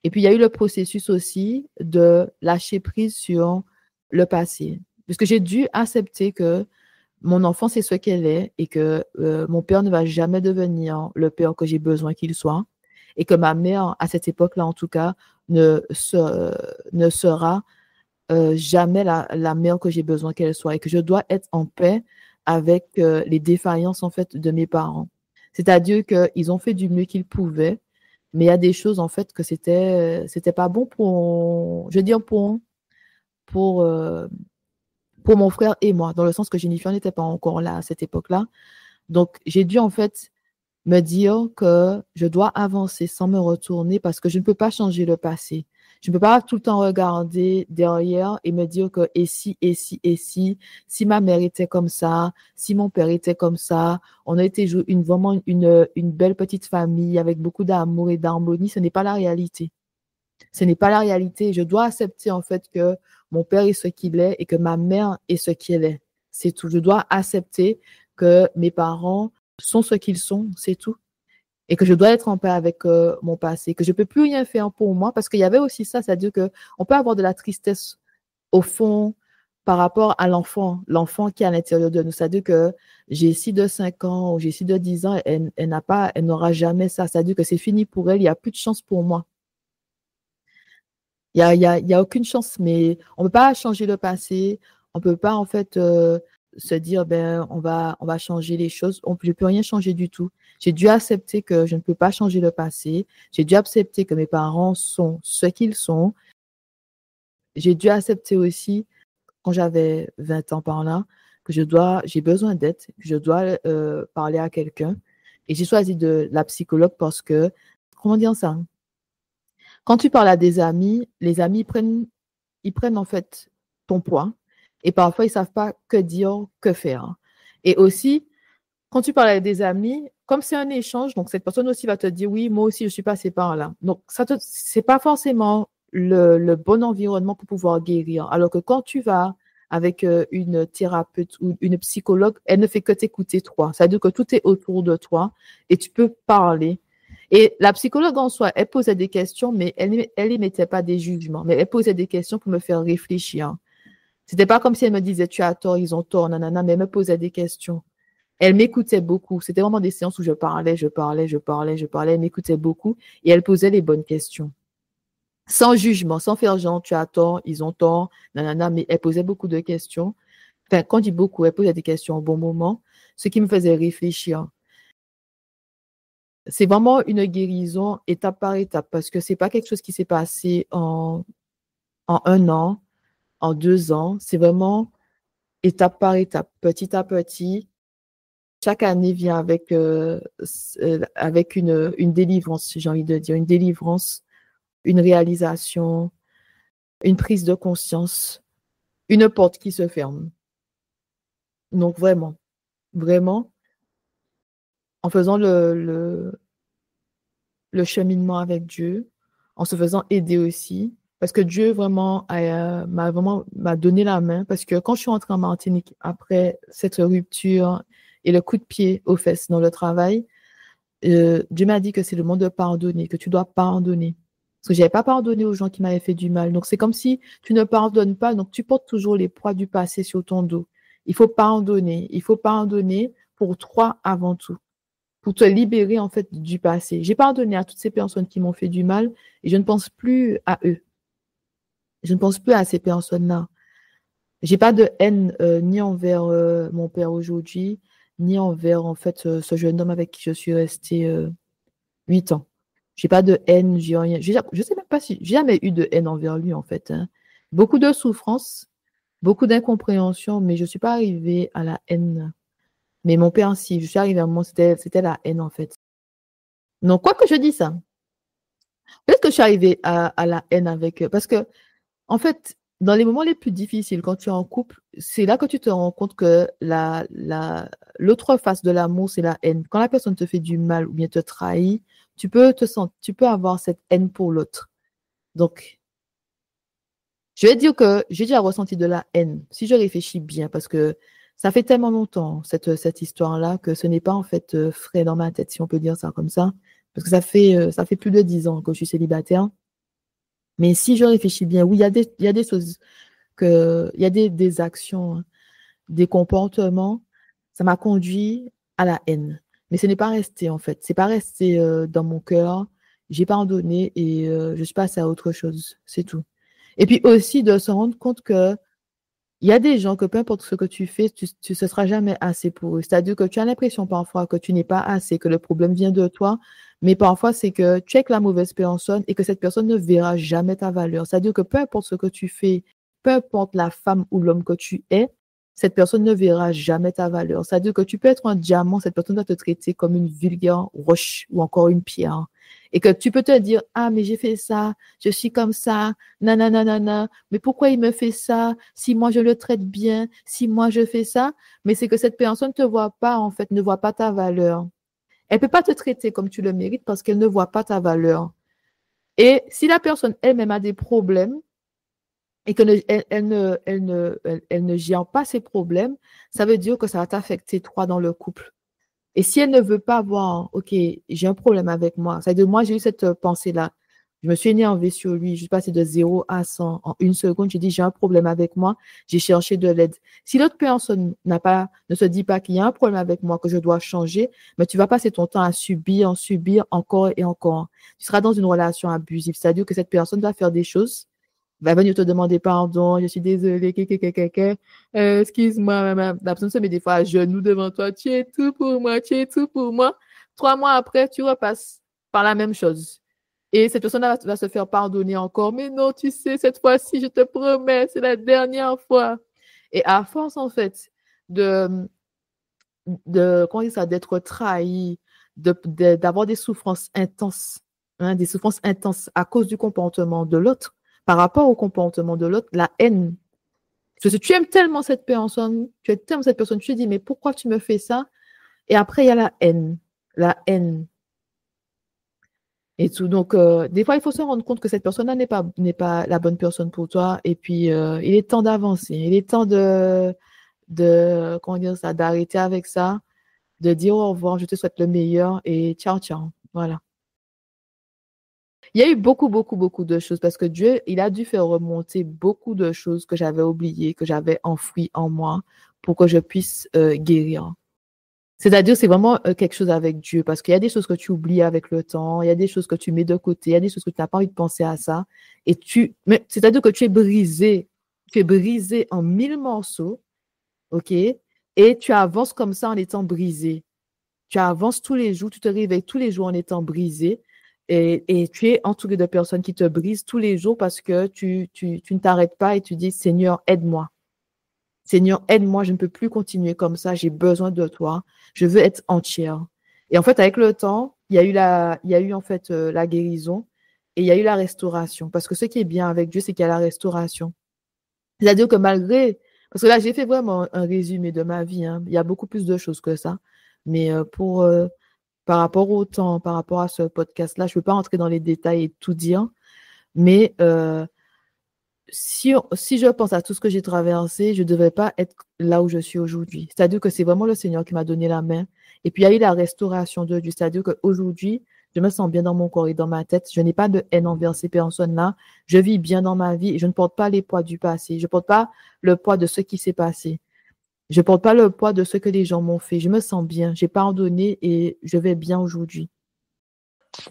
Et puis, il y a eu le processus aussi de lâcher prise sur le passé. Parce que j'ai dû accepter que mon enfant, c'est ce qu'elle est et que mon père ne va jamais devenir le père que j'ai besoin qu'il soit. Et que ma mère, à cette époque-là, en tout cas, ne sera jamais la mère que j'ai besoin qu'elle soit. Et que je dois être en paix avec les défaillances, en fait, de mes parents. C'est-à-dire qu'ils ont fait du mieux qu'ils pouvaient, mais il y a des choses, en fait, que c'était pas bon je veux dire, pour, pour mon frère et moi, dans le sens que Jennifer n'était pas encore là à cette époque-là. Donc, j'ai dû, en fait, me dire que je dois avancer sans me retourner parce que je ne peux pas changer le passé. Je ne peux pas tout le temps regarder derrière et me dire que si ma mère était comme ça, si mon père était comme ça, on a été vraiment une belle petite famille avec beaucoup d'amour et d'harmonie. Ce n'est pas la réalité. Ce n'est pas la réalité. Je dois accepter en fait que mon père est ce qu'il est et que ma mère est ce qu'elle est. C'est tout. Je dois accepter que mes parents sont ce qu'ils sont, c'est tout. Et que je dois être en paix avec mon passé, que je ne peux plus rien faire pour moi, parce qu'il y avait aussi ça, c'est-à-dire qu'on peut avoir de la tristesse au fond par rapport à l'enfant qui est à l'intérieur de nous. C'est-à-dire que j'ai ici de 5 ans ou j'ai ici de 10 ans, elle n'aura jamais ça. C'est-à-dire que c'est fini pour elle, il n'y a plus de chance pour moi. Il y a aucune chance, mais on ne peut pas changer le passé. On ne peut pas, en fait, se dire, ben, on va changer les choses. Je ne peux rien changer du tout. J'ai dû accepter que je ne peux pas changer le passé. J'ai dû accepter que mes parents sont ce qu'ils sont. J'ai dû accepter aussi, quand j'avais 20 ans par là, que j'ai besoin d'aide, que je dois parler à quelqu'un. Et j'ai choisi la psychologue parce que, comment dire ça? Quand tu parles à des amis, les amis ils prennent en fait ton poids et parfois ils ne savent pas que dire, que faire. Et aussi, quand tu parles avec des amis, comme c'est un échange, donc cette personne aussi va te dire oui, moi aussi je suis passée par là. Donc c'est pas forcément le bon environnement pour pouvoir guérir. Alors que quand tu vas avec une thérapeute ou une psychologue, elle ne fait que t'écouter toi. C'est-à-dire que tout est autour de toi et tu peux parler. Et la psychologue en soi, elle posait des questions, mais elle n'émettait pas des jugements, mais elle posait des questions pour me faire réfléchir. C'était pas comme si elle me disait tu as tort, ils ont tort, nanana, mais elle me posait des questions. Elle m'écoutait beaucoup. C'était vraiment des séances où je parlais. Elle m'écoutait beaucoup et elle posait les bonnes questions. Sans jugement, sans faire genre tu as tort, ils ont tort, nanana, mais elle posait beaucoup de questions. Enfin, quand je dis beaucoup, elle posait des questions au bon moment, ce qui me faisait réfléchir. C'est vraiment une guérison étape par étape parce que c'est pas quelque chose qui s'est passé en 1 an, en 2 ans. C'est vraiment étape par étape, petit à petit. Chaque année vient avec une délivrance, j'ai envie de dire, une délivrance, une réalisation, une prise de conscience, une porte qui se ferme. Donc vraiment, vraiment, en faisant le cheminement avec Dieu, en se faisant aider aussi, parce que Dieu vraiment m'a donné la main, parce que quand je suis entrée en Martinique, après cette rupture et le coup de pied aux fesses dans le travail, Dieu m'a dit que c'est le moment de pardonner, que tu dois pardonner. Parce que je n'avais pas pardonné aux gens qui m'avaient fait du mal. Donc, c'est comme si tu ne pardonnes pas, donc tu portes toujours les poids du passé sur ton dos. Il faut pardonner. Il faut pardonner pour toi avant tout, pour te libérer en fait du passé. J'ai pardonné à toutes ces personnes qui m'ont fait du mal et je ne pense plus à eux. Je ne pense plus à ces personnes-là. J'ai pas de haine ni envers mon père aujourd'hui, ni envers en fait ce jeune homme avec qui je suis restée 8 ans. J'ai pas de haine, j'ai rien. Je sais même pas si j'ai jamais eu de haine envers lui en fait, hein. Beaucoup de souffrance, beaucoup d'incompréhension, mais je suis pas arrivée à la haine. Mais mon père, si, je suis arrivée à un moment, c'était la haine en fait. Non, quoi que je dis ça, peut-être que je suis arrivée à la haine avec eux, parce que en fait, dans les moments les plus difficiles, quand tu es en couple, c'est là que tu te rends compte que l'autre face de l'amour, c'est la haine. Quand la personne te fait du mal ou bien te trahit, tu peux avoir cette haine pour l'autre. Donc, je vais dire que j'ai déjà ressenti de la haine, si je réfléchis bien, parce que ça fait tellement longtemps, cette histoire-là, que ce n'est pas en fait frais dans ma tête, si on peut dire ça comme ça. Parce que ça fait plus de 10 ans que je suis célibataire. Mais si je réfléchis bien, oui, il y a des choses il y a des actions, hein, des comportements, ça m'a conduit à la haine. Mais ce n'est pas resté, en fait. C'est pas resté dans mon cœur. J'ai pardonné et je suis passée à autre chose. C'est tout. Et puis aussi de se rendre compte que il y a des gens que peu importe ce que tu fais, ce sera jamais assez pour eux. C'est-à-dire que tu as l'impression parfois que tu n'es pas assez, que le problème vient de toi, mais parfois c'est que tu es avec la mauvaise personne et que cette personne ne verra jamais ta valeur. C'est-à-dire que peu importe ce que tu fais, peu importe la femme ou l'homme que tu es, cette personne ne verra jamais ta valeur. C'est-à-dire que tu peux être un diamant, cette personne va te traiter comme une vulgaire roche ou encore une pierre. Et que tu peux te dire, ah, mais j'ai fait ça, je suis comme ça, nanana, mais pourquoi il me fait ça? Si moi je le traite bien, si moi je fais ça, mais c'est que cette personne ne te voit pas, en fait, ne voit pas ta valeur. Elle ne peut pas te traiter comme tu le mérites parce qu'elle ne voit pas ta valeur. Et si la personne elle-même a des problèmes et qu'elle ne gère pas ses problèmes, ça veut dire que ça va t'affecter toi dans le couple. Et si elle ne veut pas voir, OK, j'ai un problème avec moi, c'est-à-dire moi, j'ai eu cette pensée-là. Je me suis énervée sur lui, je suis passée de 0 à 100 en une seconde. J'ai dit, j'ai un problème avec moi, j'ai cherché de l'aide. Si l'autre personne ne se dit pas qu'il y a un problème avec moi, que je dois changer, mais tu vas passer ton temps à subir encore et encore. Tu seras dans une relation abusive, c'est-à-dire que cette personne va faire des choses, va venir te demander pardon, je suis désolée, excuse-moi, la personne se met des fois à genoux devant toi, tu es tout pour moi, tu es tout pour moi. 3 mois après, tu repasses par la même chose. Et cette personne va se faire pardonner encore, mais non, tu sais, cette fois-ci, je te promets, c'est la dernière fois. Et à force, en fait, de, comment dire ça, d'être trahi, d'avoir des souffrances intenses, hein, des souffrances intenses à cause du comportement de l'autre, par rapport au comportement de l'autre, la haine. Parce que tu aimes tellement cette personne, tu te dis, mais pourquoi tu me fais ça? Et après, il y a la haine et tout. Donc, des fois, il faut se rendre compte que cette personne-là n'est pas la bonne personne pour toi. Et puis, il est temps d'avancer. Il est temps comment dire ça, d'arrêter avec ça, de dire au revoir, je te souhaite le meilleur et ciao, ciao. Voilà. Il y a eu beaucoup, beaucoup, beaucoup de choses parce que Dieu, il a dû faire remonter beaucoup de choses que j'avais oubliées, que j'avais enfouies en moi pour que je puisse guérir. C'est-à-dire, c'est vraiment quelque chose avec Dieu parce qu'il y a des choses que tu oublies avec le temps, il y a des choses que tu mets de côté, il y a des choses que tu n'as pas envie de penser à ça. Mais c'est-à-dire que tu es brisé en 1000 morceaux, OK? Et tu avances comme ça en étant brisé. Tu avances tous les jours, tu te réveilles tous les jours en étant brisé et tu es entouré de personnes qui te brisent tous les jours parce que tu ne t'arrêtes pas et tu dis, Seigneur, aide-moi. Seigneur, aide-moi, je ne peux plus continuer comme ça, j'ai besoin de toi, je veux être entière. Et en fait, avec le temps, il y a eu en fait la guérison et il y a eu la restauration. Parce que ce qui est bien avec Dieu, c'est qu'il y a la restauration. C'est-à-dire que parce que là, j'ai fait vraiment un résumé de ma vie, hein. Il y a beaucoup plus de choses que ça. Mais par rapport au temps, par rapport à ce podcast-là, je ne peux pas entrer dans les détails et tout dire. Mais si je pense à tout ce que j'ai traversé, je ne devrais pas être là où je suis aujourd'hui. C'est-à-dire que c'est vraiment le Seigneur qui m'a donné la main. Et puis, il y a eu la restauration de Dieu. C'est-à-dire qu'aujourd'hui, je me sens bien dans mon corps et dans ma tête. Je n'ai pas de haine envers ces personnes-là. Je vis bien dans ma vie et je ne porte pas les poids du passé. Je ne porte pas le poids de ce qui s'est passé. Je ne porte pas le poids de ce que les gens m'ont fait. Je me sens bien. J'ai pardonné et je vais bien aujourd'hui.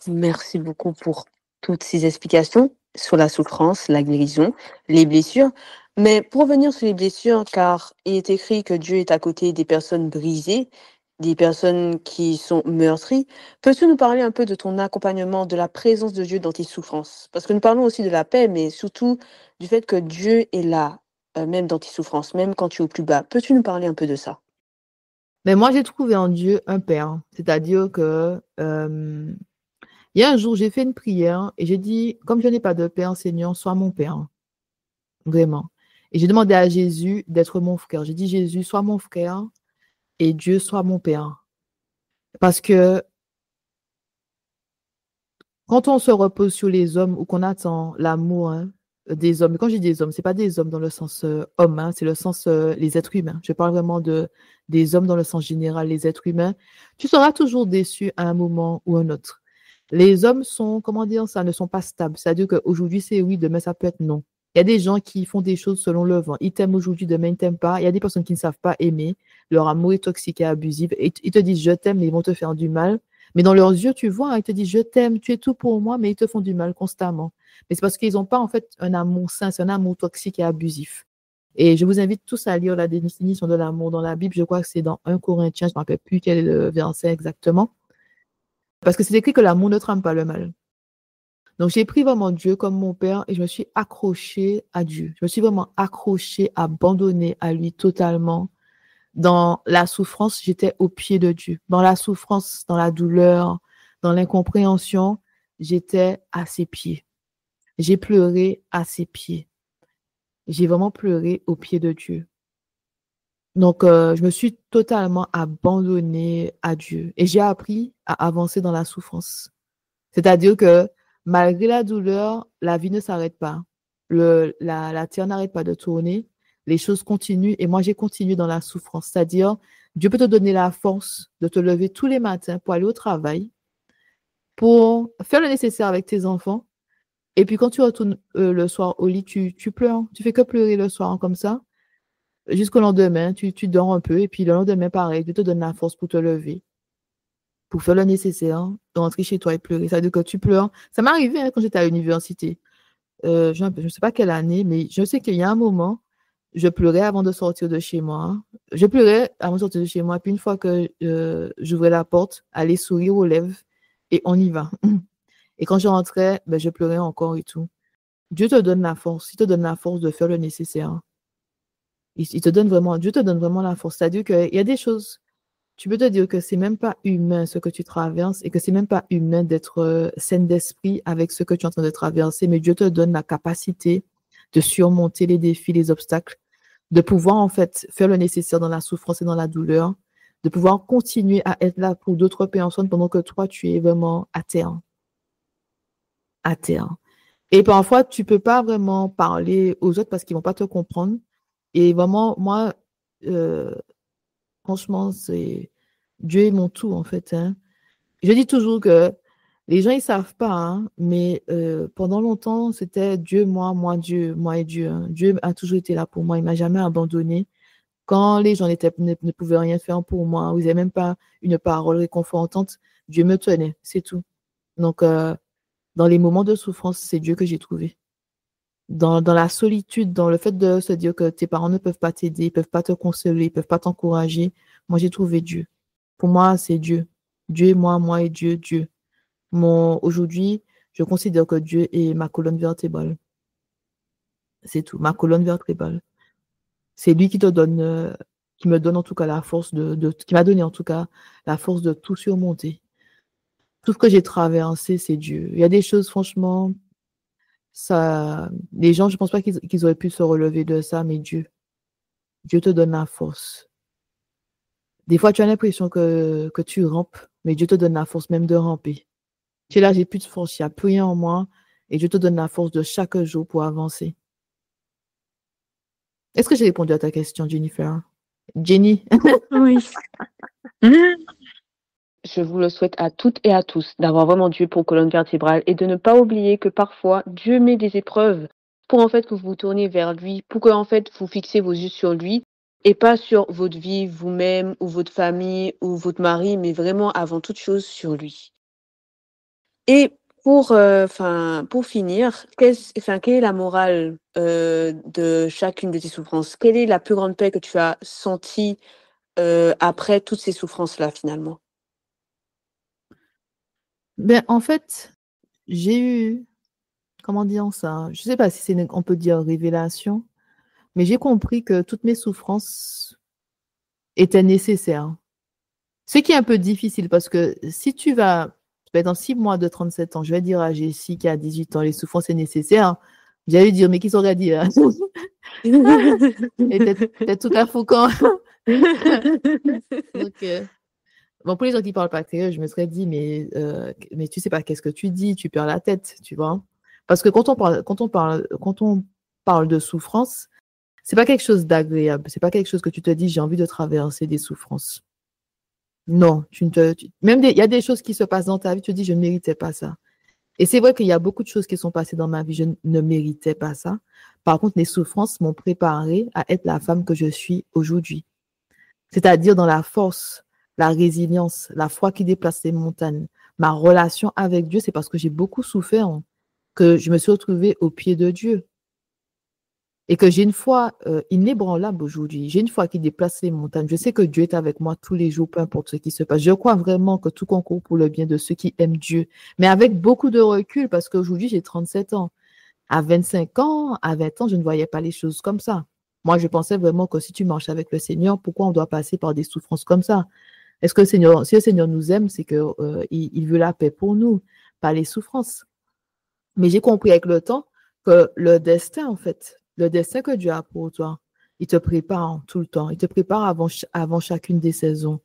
Merci beaucoup pour toutes ces explications sur la souffrance, la guérison, les blessures. Mais pour revenir sur les blessures, car il est écrit que Dieu est à côté des personnes brisées, des personnes qui sont meurtries, peux-tu nous parler un peu de ton accompagnement, de la présence de Dieu dans tes souffrances? Parce que nous parlons aussi de la paix, mais surtout du fait que Dieu est là, même dans tes souffrances, même quand tu es au plus bas. Peux-tu nous parler un peu de ça? Mais moi, j'ai trouvé en Dieu un père. C'est-à-dire que il y a un jour, j'ai fait une prière et j'ai dit, comme je n'ai pas de père, Seigneur, sois mon père. vraiment. Et j'ai demandé à Jésus d'être mon frère. J'ai dit, Jésus, sois mon frère et Dieu soit mon père. Parce que quand on se repose sur les hommes ou qu'on attend l'amour des hommes, et quand je dis des hommes, c'est pas des hommes dans le sens homme, hein, c'est le sens les êtres humains. Je parle vraiment des hommes dans le sens général, les êtres humains. Tu seras toujours déçu à un moment ou un autre. Les hommes sont, comment dire ça, ne sont pas stables. C'est-à-dire qu'aujourd'hui, c'est oui, demain, ça peut être non. Il y a des gens qui font des choses selon le vent. Ils t'aiment aujourd'hui, demain, ils ne t'aiment pas. Il y a des personnes qui ne savent pas aimer. Leur amour est toxique et abusif. Et ils te disent je t'aime, mais ils vont te faire du mal. Mais dans leurs yeux, tu vois, ils te disent je t'aime, tu es tout pour moi, mais ils te font du mal constamment. Mais c'est parce qu'ils n'ont pas en fait un amour sain, c'est un amour toxique et abusif. Et je vous invite tous à lire la définition de l'amour dans la Bible. Je crois que c'est dans 1 Corinthiens, je ne me rappelle plus quel est le verset exactement. Parce que c'est écrit que l'amour ne trame pas le mal. Donc, j'ai pris vraiment Dieu comme mon père et je me suis accrochée à Dieu. Je me suis vraiment accrochée, abandonnée à lui totalement. Dans la souffrance, j'étais au pied de Dieu. Dans la souffrance, dans la douleur, dans l'incompréhension, j'étais à ses pieds. J'ai pleuré à ses pieds. J'ai vraiment pleuré au pied de Dieu. Donc, je me suis totalement abandonnée à Dieu et j'ai appris à avancer dans la souffrance. C'est-à-dire que malgré la douleur, la vie ne s'arrête pas. La terre n'arrête pas de tourner. Les choses continuent et moi, j'ai continué dans la souffrance. C'est-à-dire, Dieu peut te donner la force de te lever tous les matins pour aller au travail, pour faire le nécessaire avec tes enfants. Et puis, quand tu retournes le soir au lit, tu pleures. Tu fais que pleurer le soir comme ça. Jusqu'au lendemain, tu dors un peu. Et puis, le lendemain, pareil, Dieu te donne la force pour te lever, pour faire le nécessaire, de rentrer chez toi et pleurer. Ça veut dire que tu pleures. Ça m'est arrivé quand j'étais à l'université. Je ne sais pas quelle année, mais je sais qu'il y a un moment, je pleurais avant de sortir de chez moi. Je pleurais avant de sortir de chez moi. Puis une fois que j'ouvrais la porte, aller sourire aux lèvres et on y va. Et quand je rentrais, ben, je pleurais encore et tout. Dieu te donne la force. Il te donne la force de faire le nécessaire. Dieu te donne vraiment la force. C'est-à-dire qu'il y a des choses. Tu peux te dire que c'est même pas humain ce que tu traverses et que c'est même pas humain d'être saine d'esprit avec ce que tu es en train de traverser, mais Dieu te donne la capacité de surmonter les défis, les obstacles, de pouvoir en fait faire le nécessaire dans la souffrance et dans la douleur, de pouvoir continuer à être là pour d'autres personnes pendant que toi, tu es vraiment à terre. À terre. Et parfois, tu peux pas vraiment parler aux autres parce qu'ils vont pas te comprendre. Et vraiment, moi, franchement, Dieu est mon tout, en fait. Hein. Je dis toujours que les gens, ils savent pas, hein, mais pendant longtemps, c'était Dieu, moi, Dieu, moi et Dieu. Hein. Dieu a toujours été là pour moi. Il m'a jamais abandonné. Quand les gens ne pouvaient rien faire pour moi, ils n'avaient même pas une parole réconfortante, Dieu me tenait, c'est tout. Donc, dans les moments de souffrance, c'est Dieu que j'ai trouvé. Dans la solitude, dans le fait de se dire que tes parents ne peuvent pas t'aider, ils ne peuvent pas te consoler, ils ne peuvent pas t'encourager, moi, j'ai trouvé Dieu. Pour moi, c'est Dieu. Dieu et moi et Dieu, Dieu. Aujourd'hui, je considère que Dieu est ma colonne vertébrale. C'est tout, ma colonne vertébrale. C'est lui qui te donne, qui me donne en tout cas la force qui m'a donné en tout cas la force de tout surmonter. Tout ce que j'ai traversé, c'est Dieu. Il y a des choses, franchement, les gens, je ne pense pas qu'ils auraient pu se relever de ça, mais Dieu te donne la force. Des fois, tu as l'impression que tu rampes, mais Dieu te donne la force même de ramper. Tu es là, j'ai plus de force, il n'y a plus rien en moi, et Dieu te donne la force de chaque jour pour avancer. Est-ce que j'ai répondu à ta question, Jennifer? Jenny? Oui. Je vous le souhaite à toutes et à tous d'avoir vraiment Dieu pour colonne vertébrale et de ne pas oublier que parfois Dieu met des épreuves pour en fait que vous vous tourniez vers lui, pour que en fait vous fixez vos yeux sur lui et pas sur votre vie vous-même ou votre famille ou votre mari, mais vraiment avant toute chose sur lui. Et pour finir, quelle est la morale de chacune de tes souffrances? Quelle est la plus grande paix que tu as sentie après toutes ces souffrances-là finalement? Ben, en fait, j'ai eu, comment dire ça? Je ne sais pas si on peut dire révélation, mais j'ai compris que toutes mes souffrances étaient nécessaires. Ce qui est un peu difficile parce que si tu vas, dans 6 mois de 37 ans, je vais dire à Jessie qui a 18 ans, les souffrances c'est nécessaire. J'allais dire, mais qui saurait dire? Et t'es tout à fou quand. Donc, bon, pour les gens qui parlent pas créole, je me serais dit, mais tu sais pas qu'est-ce que tu dis, tu perds la tête, tu vois. Parce que quand on parle de souffrance, c'est pas quelque chose d'agréable. C'est pas quelque chose que tu te dis, j'ai envie de traverser des souffrances. Non, même il y a des choses qui se passent dans ta vie, tu te dis, je ne méritais pas ça. Et c'est vrai qu'il y a beaucoup de choses qui sont passées dans ma vie, je ne méritais pas ça. Par contre, les souffrances m'ont préparée à être la femme que je suis aujourd'hui. C'est-à-dire dans la force, la résilience, la foi qui déplace les montagnes. Ma relation avec Dieu, c'est parce que j'ai beaucoup souffert, hein, que je me suis retrouvée au pied de Dieu. Et que j'ai une foi inébranlable aujourd'hui. J'ai une foi qui déplace les montagnes. Je sais que Dieu est avec moi tous les jours, peu importe ce qui se passe. Je crois vraiment que tout concourt pour le bien de ceux qui aiment Dieu. Mais avec beaucoup de recul, parce qu'aujourd'hui, j'ai 37 ans. À 25 ans, à 20 ans, je ne voyais pas les choses comme ça. Moi, je pensais vraiment que si tu marches avec le Seigneur, pourquoi on doit passer par des souffrances comme ça? Est-ce que si le Seigneur nous aime, c'est qu'il il veut la paix pour nous, pas les souffrances. Mais j'ai compris avec le temps que le destin, en fait, le destin que Dieu a pour toi, il te prépare tout le temps. Il te prépare avant chacune des saisons.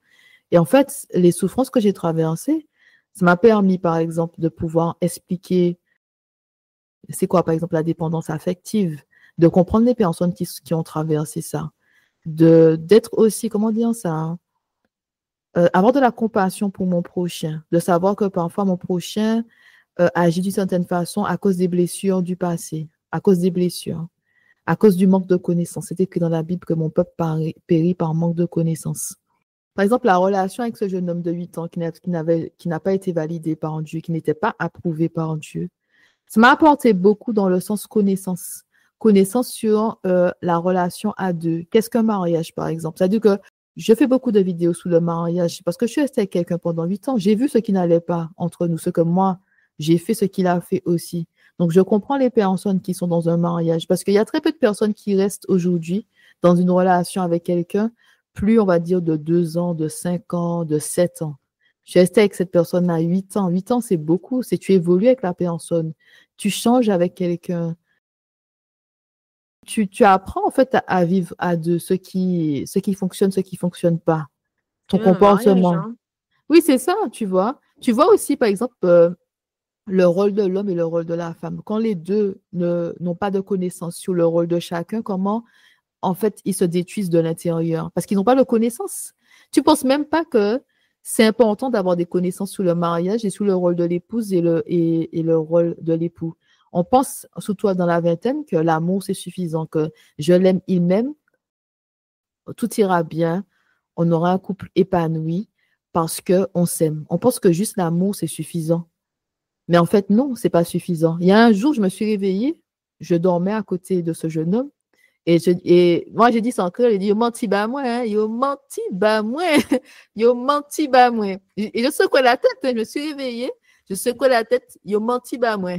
Et en fait, les souffrances que j'ai traversées, ça m'a permis, par exemple, de pouvoir expliquer c'est quoi, par exemple, la dépendance affective, de comprendre les personnes qui ont traversé ça, d'être aussi, comment dire ça, hein, avoir de la compassion pour mon prochain, de savoir que parfois mon prochain agit d'une certaine façon à cause des blessures du passé, à cause des blessures, à cause du manque de connaissances. C'est écrit dans la Bible que mon peuple périt par manque de connaissances. Par exemple, la relation avec ce jeune homme de 8 ans qui n'a pas été validé par Dieu, qui n'était pas approuvé par Dieu, ça m'a apporté beaucoup dans le sens connaissance. Connaissance sur la relation à deux. Qu'est-ce qu'un mariage, par exemple? C'est-à-dire que je fais beaucoup de vidéos sur le mariage parce que je suis restée avec quelqu'un pendant 8 ans. J'ai vu ce qui n'allait pas entre nous, ce que moi, j'ai fait, ce qu'il a fait aussi. Donc, je comprends les personnes qui sont dans un mariage parce qu'il y a très peu de personnes qui restent aujourd'hui dans une relation avec quelqu'un, plus, on va dire, de 2 ans, de 5 ans, de 7 ans. Je suis restée avec cette personne à 8 ans. 8 ans, c'est beaucoup. C'est tu évolues avec la personne. Tu changes avec quelqu'un. Tu apprends en fait à vivre à deux, ce qui fonctionne, ce qui ne fonctionne pas. Ton C'est même un mariage, comportement. hein. Oui, c'est ça, tu vois. Tu vois aussi, par exemple, le rôle de l'homme et le rôle de la femme. Quand les deux n'ont pas de connaissance sur le rôle de chacun, comment, en fait, ils se détruisent de l'intérieur parce qu'ils n'ont pas de connaissances. Tu ne penses même pas que c'est important d'avoir des connaissances sur le mariage et sur le rôle de l'épouse et le rôle de l'époux. On pense, surtout dans la vingtaine, que l'amour, c'est suffisant, que je l'aime, il m'aime, tout ira bien, on aura un couple épanoui parce qu'on s'aime. On pense que juste l'amour, c'est suffisant. Mais en fait, non, c'est pas suffisant. Il y a un jour, je me suis réveillée, je dormais à côté de ce jeune homme et moi, j'ai dit sans cœur, il dit, yo menti ba moi, hein, yo menti ba moi, yo menti ba moi. Et je secouais la tête, hein, je me suis réveillée, je secouais la tête, yo menti ba moi.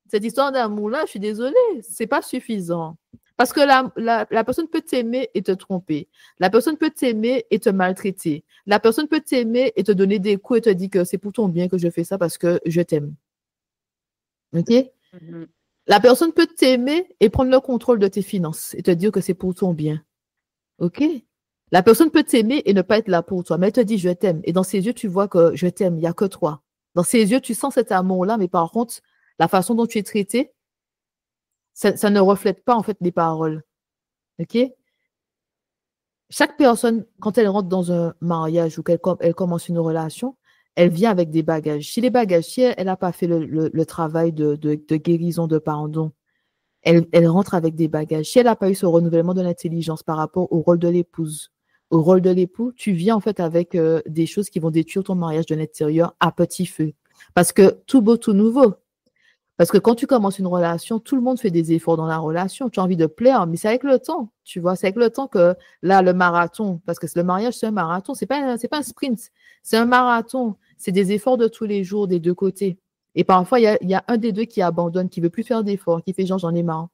Cette histoire d'amour-là, je suis désolée, c'est pas suffisant. Parce que la personne peut t'aimer et te tromper. La personne peut t'aimer et te maltraiter. La personne peut t'aimer et te donner des coups et te dire que c'est pour ton bien que je fais ça parce que je t'aime. OK? Mhm. La personne peut t'aimer et prendre le contrôle de tes finances et te dire que c'est pour ton bien. OK? La personne peut t'aimer et ne pas être là pour toi, mais elle te dit je t'aime. Et dans ses yeux, tu vois que je t'aime, il n'y a que toi. Dans ses yeux, tu sens cet amour-là, mais par contre, la façon dont tu es traité, ça ne reflète pas en fait les paroles. OK? Chaque personne, quand elle rentre dans un mariage ou qu'elle commence une relation, elle vient avec des bagages. Si les bagages, si elle n'a pas fait le travail de guérison, de pardon, elle rentre avec des bagages. Si elle n'a pas eu ce renouvellement de l'intelligence par rapport au rôle de l'épouse, au rôle de l'époux, tu viens en fait avec des choses qui vont détruire ton mariage de l'intérieur à petit feu. Parce que tout beau, tout nouveau. Parce que quand tu commences une relation, tout le monde fait des efforts dans la relation. Tu as envie de plaire, mais c'est avec le temps, tu vois. C'est avec le temps que là, le marathon, parce que le mariage, c'est un marathon, c'est pas un sprint, c'est un marathon. C'est des efforts de tous les jours des deux côtés. Et parfois, il y a un des deux qui abandonne, qui veut plus faire d'efforts, qui fait genre, j'en ai marre,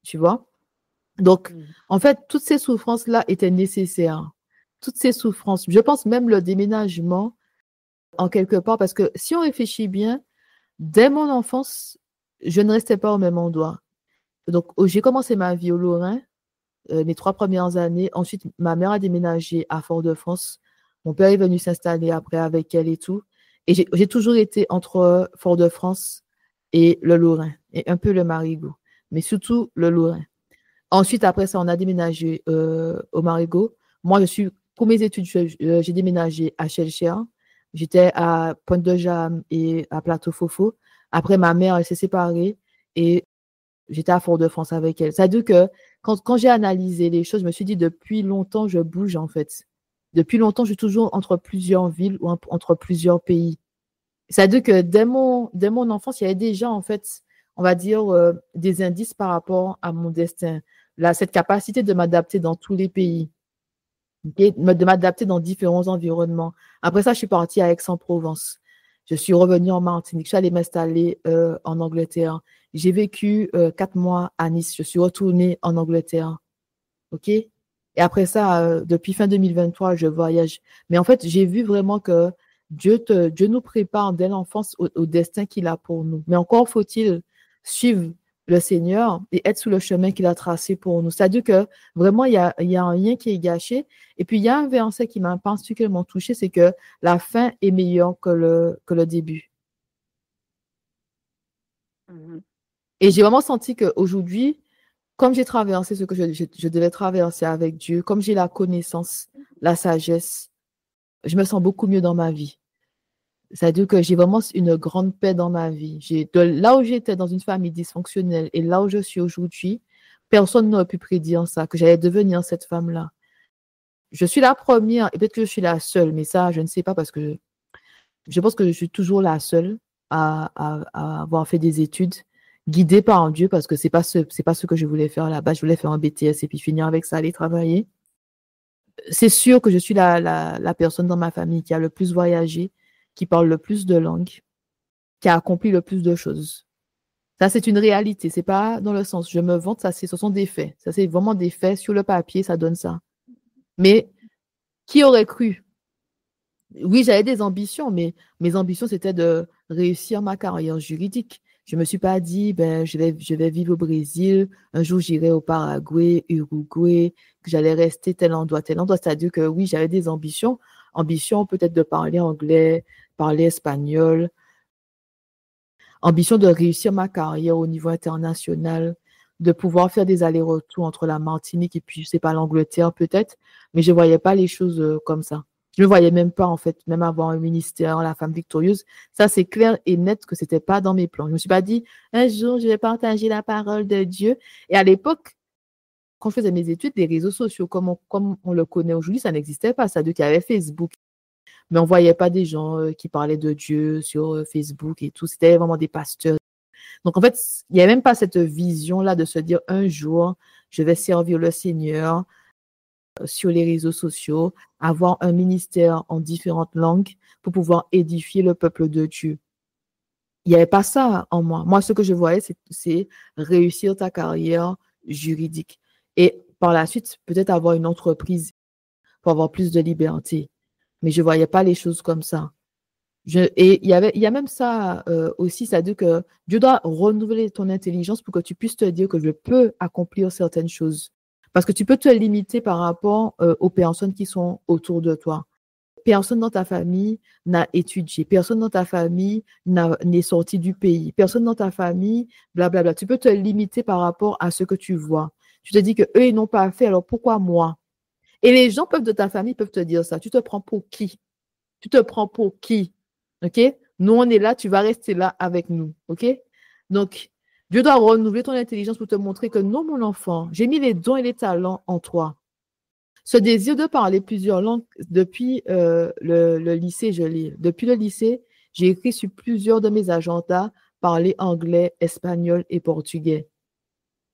tu vois. Donc, Mhm. en fait, toutes ces souffrances-là étaient nécessaires. Toutes ces souffrances. Je pense même le déménagement, en quelque part, parce que si on réfléchit bien, dès mon enfance, je ne restais pas au même endroit. Donc, j'ai commencé ma vie au Lorrain, mes 3 premières années. Ensuite, ma mère a déménagé à Fort-de-France. Mon père est venu s'installer après avec elle et tout. Et j'ai toujours été entre Fort-de-France et le Lorrain, et un peu le Marigot, mais surtout le Lorrain. Ensuite, après ça, on a déménagé au Marigot. Moi, pour mes études, j'ai déménagé à Shellshire. J'étais à Pointe-de-Jam et à Plateau-Fofo. Après, ma mère, elle s'est séparée et j'étais à Fort-de-France avec elle. Ça veut dire que quand j'ai analysé les choses, je me suis dit, depuis longtemps, je bouge en fait. Depuis longtemps, je suis toujours entre plusieurs villes ou entre plusieurs pays. Ça veut dire que dès mon enfance, il y avait déjà, en fait, on va dire, des indices par rapport à mon destin. Là, cette capacité de m'adapter dans tous les pays, ok, de m'adapter dans différents environnements. Après ça, je suis partie à Aix-en-Provence. Je suis revenue en Martinique. Je suis allée m'installer en Angleterre. J'ai vécu 4 mois à Nice. Je suis retournée en Angleterre. OK? Et après ça, depuis fin 2023, je voyage. Mais en fait, j'ai vu vraiment que Dieu nous prépare dès l'enfance au destin qu'il a pour nous. Mais encore faut-il suivre le Seigneur et être sur le chemin qu'il a tracé pour nous. C'est-à-dire que vraiment, il y a un lien qui est gâché. Et puis, il y a un verset qui m'a particulièrement touché, c'est que la fin est meilleure que le début. Mhm. Et j'ai vraiment senti qu'aujourd'hui, comme j'ai traversé ce que je devais traverser avec Dieu, comme j'ai la connaissance, la sagesse, je me sens beaucoup mieux dans ma vie. C'est-à-dire que j'ai vraiment une grande paix dans ma vie. Là où j'étais dans une famille dysfonctionnelle et là où je suis aujourd'hui, personne n'aurait pu prédire ça, que j'allais devenir cette femme-là. Je suis la première, et peut-être que je suis la seule, mais ça, je ne sais pas parce que je pense que je suis toujours la seule à avoir fait des études guidée par Dieu parce que c'est pas ce que je voulais faire là-bas. Je voulais faire un BTS et puis finir avec ça, aller travailler. C'est sûr que je suis la personne dans ma famille qui a le plus voyagé, qui parle le plus de langues, qui a accompli le plus de choses. Ça, c'est une réalité. C'est pas dans le sens, je me vante, ce sont des faits. Ça, c'est vraiment des faits sur le papier, ça donne ça. Mais qui aurait cru? Oui, j'avais des ambitions, mais mes ambitions, c'était de réussir ma carrière juridique. Je ne me suis pas dit, ben, je vais vivre au Brésil, un jour j'irai au Paraguay, Uruguay, que j'allais rester tel endroit, tel endroit. C'est-à-dire que oui, j'avais des ambitions. Ambition peut-être de parler anglais, parler espagnol, ambition de réussir ma carrière au niveau international, de pouvoir faire des allers-retours entre la Martinique et puis, je sais pas, l'Angleterre peut-être, mais je ne voyais pas les choses comme ça. Je ne voyais même pas, en fait, même avoir un ministère, la femme victorieuse. Ça, c'est clair et net que ce n'était pas dans mes plans. Je ne me suis pas dit, un jour, je vais partager la parole de Dieu. Et à l'époque, quand je faisais mes études, les réseaux sociaux, comme on le connaît aujourd'hui, ça n'existait pas. Ça, donc, il y avait Facebook. Mais on ne voyait pas des gens qui parlaient de Dieu sur Facebook et tout. C'était vraiment des pasteurs. Donc, en fait, il n'y avait même pas cette vision-là de se dire, un jour, je vais servir le Seigneur sur les réseaux sociaux, avoir un ministère en différentes langues pour pouvoir édifier le peuple de Dieu. Il n'y avait pas ça en moi. Moi, ce que je voyais, c'est réussir ta carrière juridique. Et par la suite, peut-être avoir une entreprise pour avoir plus de liberté. Mais je ne voyais pas les choses comme ça. Et il y a même ça aussi, ça dit que Dieu doit renouveler ton intelligence pour que tu puisses te dire que je peux accomplir certaines choses. Parce que tu peux te limiter par rapport aux personnes qui sont autour de toi. Personne dans ta famille n'a étudié, personne dans ta famille n'est sorti du pays, personne dans ta famille, blablabla. Tu peux te limiter par rapport à ce que tu vois. Tu te dis que eux, ils n'ont pas fait, alors pourquoi moi? Et les gens de ta famille peuvent te dire ça. Tu te prends pour qui? Tu te prends pour qui? OK? Nous, on est là, tu vas rester là avec nous. OK? Donc, Dieu doit renouveler ton intelligence pour te montrer que non, mon enfant, j'ai mis les dons et les talents en toi. Ce désir de parler plusieurs langues, depuis le lycée, depuis le lycée, j'ai écrit sur plusieurs de mes agendas parler anglais, espagnol et portugais.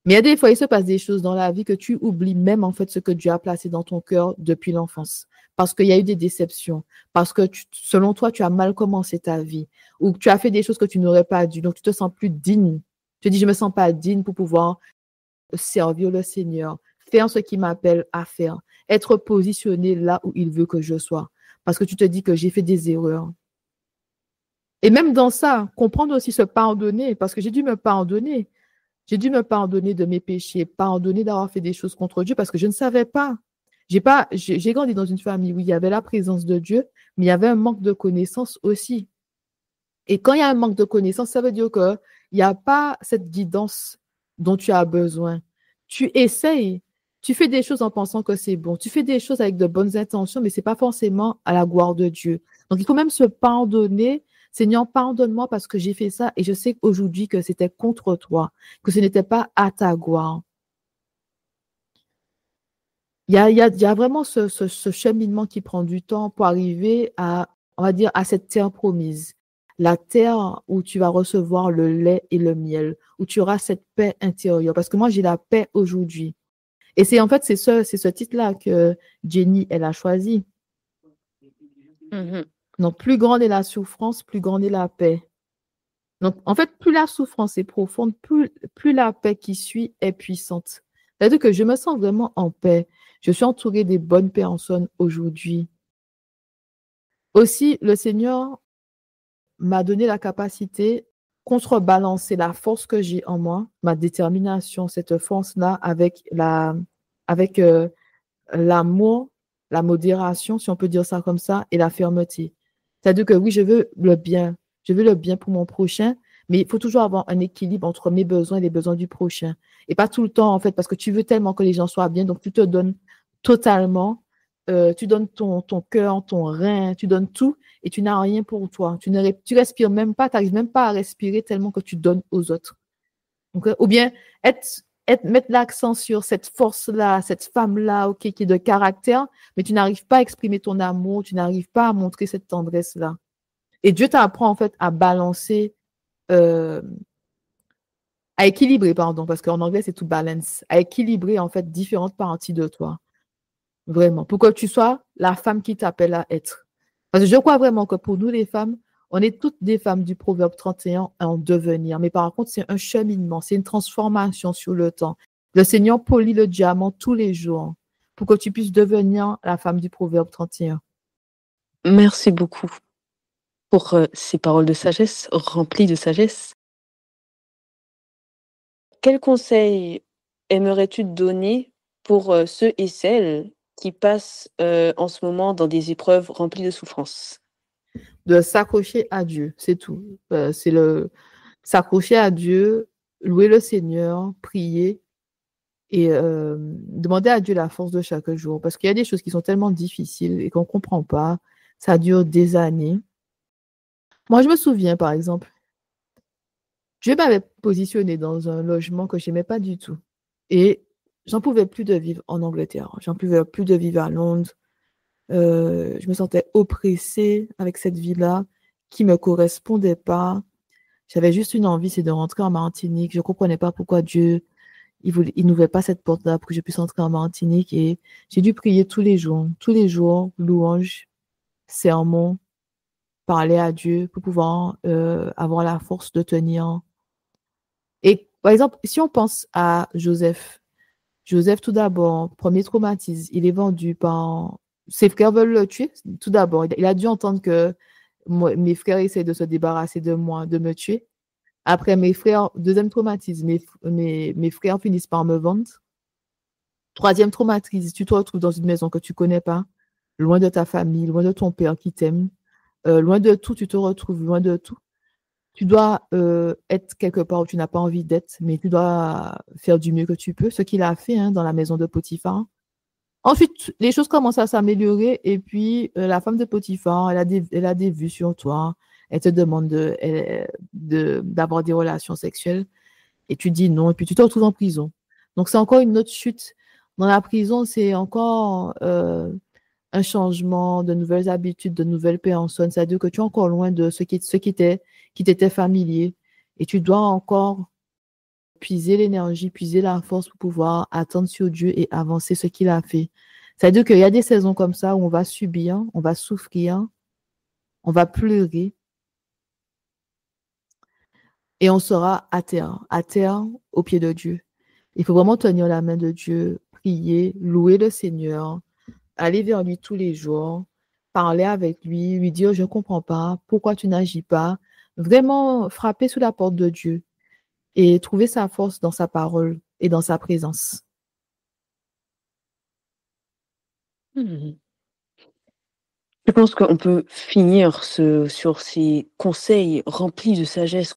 Mais il y a des fois, il se passe des choses dans la vie que tu oublies même en fait ce que Dieu a placé dans ton cœur depuis l'enfance. Parce qu'il y a eu des déceptions, parce que selon toi, tu as mal commencé ta vie, ou que tu as fait des choses que tu n'aurais pas dû, donc tu te sens plus digne. Tu te dis, je ne me sens pas digne pour pouvoir servir le Seigneur, faire ce qu'il m'appelle à faire, être positionné là où il veut que je sois. Parce que tu te dis que j'ai fait des erreurs. Et même dans ça, comprendre aussi se pardonner, parce que j'ai dû me pardonner. J'ai dû me pardonner de mes péchés, pardonner d'avoir fait des choses contre Dieu parce que je ne savais pas. J'ai grandi dans une famille où il y avait la présence de Dieu, mais il y avait un manque de connaissance aussi. Et quand il y a un manque de connaissance, ça veut dire qu'il n'y a pas cette guidance dont tu as besoin. Tu essayes, tu fais des choses en pensant que c'est bon, tu fais des choses avec de bonnes intentions, mais ce n'est pas forcément à la gloire de Dieu. Donc, il faut même se pardonner. Seigneur, pardonne-moi parce que j'ai fait ça et je sais aujourd'hui que c'était contre toi, que ce n'était pas à ta gloire. Il y a vraiment ce cheminement qui prend du temps pour arriver à, on va dire, à cette terre promise. La terre où tu vas recevoir le lait et le miel, où tu auras cette paix intérieure. Parce que moi, j'ai la paix aujourd'hui. Et c'est en fait, c'est ce titre-là que Jenny, elle a choisi. Donc, plus grande est la souffrance, plus grande est la paix. Donc, en fait, plus la souffrance est profonde, plus la paix qui suit est puissante. C'est-à-dire que je me sens vraiment en paix. Je suis entourée des bonnes personnes aujourd'hui. Aussi, le Seigneur m'a donné la capacité contrebalancer la force que j'ai en moi, ma détermination, cette force-là avec l'amour, la modération, si on peut dire ça comme ça, et la fermeté. C'est-à-dire que oui, je veux le bien. Je veux le bien pour mon prochain, mais il faut toujours avoir un équilibre entre mes besoins et les besoins du prochain. Et pas tout le temps, en fait, parce que tu veux tellement que les gens soient bien, donc tu te donnes totalement, tu donnes ton cœur, ton rein, tu donnes tout et tu n'as rien pour toi. Tu respires même pas, tu n'arrives même pas à respirer tellement que tu donnes aux autres. Donc, ou bien mettre l'accent sur cette force-là, cette femme-là, ok, qui est de caractère, mais tu n'arrives pas à exprimer ton amour, tu n'arrives pas à montrer cette tendresse-là. Et Dieu t'apprend en fait à balancer, à équilibrer, pardon, parce qu'en anglais c'est tout balance, à équilibrer en fait différentes parties de toi. Vraiment, pour que tu sois la femme qui t'appelle à être. Parce que je crois vraiment que pour nous les femmes, on est toutes des femmes du Proverbe 31 en devenir. Mais par contre, c'est un cheminement, c'est une transformation sur le temps. Le Seigneur polit le diamant tous les jours pour que tu puisses devenir la femme du Proverbe 31. Merci beaucoup pour ces paroles de sagesse, remplies de sagesse. Quels conseils aimerais-tu donner pour ceux et celles qui passent en ce moment dans des épreuves remplies de souffrance? De s'accrocher à Dieu, c'est tout. S'accrocher à Dieu, louer le Seigneur, prier et demander à Dieu la force de chaque jour. Parce qu'il y a des choses qui sont tellement difficiles et qu'on ne comprend pas. Ça dure des années. Moi, je me souviens, par exemple, Dieu m'avait positionné dans un logement que je n'aimais pas du tout. Et j'en pouvais plus de vivre en Angleterre. J'en pouvais plus de vivre à Londres. Je me sentais oppressée avec cette vie-là qui ne me correspondait pas. J'avais juste une envie, c'est de rentrer en Martinique. Je ne comprenais pas pourquoi Dieu, il n'ouvrait pas cette porte-là pour que je puisse entrer en Martinique. Et j'ai dû prier tous les jours, louanges, sermons, parler à Dieu pour pouvoir avoir la force de tenir. Et par exemple, si on pense à Joseph, tout d'abord, premier traumatisme, il est vendu par... Ses frères veulent le tuer, tout d'abord. Il a dû entendre que mes frères essaient de se débarrasser de moi, de me tuer. Après, mes frères, deuxième traumatisme, mes frères finissent par me vendre. Troisième traumatisme, tu te retrouves dans une maison que tu ne connais pas, loin de ta famille, loin de ton père qui t'aime, loin de tout, tu te retrouves loin de tout. Tu dois être quelque part où tu n'as pas envie d'être, mais tu dois faire du mieux que tu peux, ce qu'il a fait dans la maison de Potiphar. Ensuite, les choses commencent à s'améliorer et puis la femme de Potiphar, elle a des vues sur toi, elle te demande d'avoir des relations sexuelles et tu dis non et puis tu te retrouves en prison. Donc, c'est encore une autre chute. Dans la prison, c'est encore un changement, de nouvelles habitudes, de nouvelles personnes. C'est-à-dire que tu es encore loin de ce qui t'était familier et tu dois encore puiser l'énergie, puiser la force pour pouvoir attendre sur Dieu et avancer ce qu'il a fait. C'est-à-dire qu'il y a des saisons comme ça où on va subir, on va souffrir, on va pleurer et on sera à terre au pied de Dieu. Il faut vraiment tenir la main de Dieu, prier, louer le Seigneur, aller vers lui tous les jours, parler avec lui, lui dire, je ne comprends pas, pourquoi tu n'agis pas, vraiment frapper sous la porte de Dieu. et trouver sa force dans sa parole et dans sa présence. Mhm. Je pense qu'on peut finir sur ces conseils remplis de sagesse.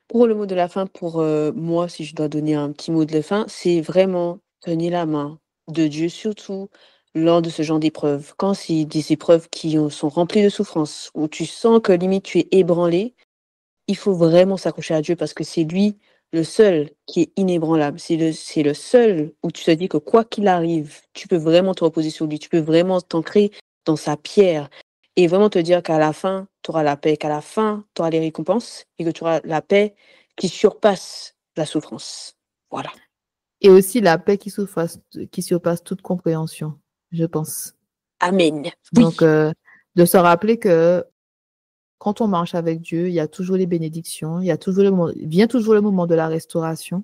Pour le mot de la fin, pour moi, si je dois donner un petit mot de la fin, c'est vraiment tenir la main de Dieu, surtout lors de ce genre d'épreuves. Quand c'est des épreuves sont remplies de souffrance, où tu sens que limite tu es ébranlé, il faut vraiment s'accrocher à Dieu parce que c'est lui le seul qui est inébranlable. C'est le seul où tu te dis que quoi qu'il arrive, tu peux vraiment te reposer sur lui, tu peux vraiment t'ancrer dans sa pierre et vraiment te dire qu'à la fin, tu auras la paix, qu'à la fin, tu auras les récompenses et que tu auras la paix qui surpasse la souffrance. Voilà. Et aussi la paix qui surpasse toute compréhension, je pense. Amen. Oui. Donc, de se rappeler que quand on marche avec Dieu, il y a toujours les bénédictions, vient toujours le moment de la restauration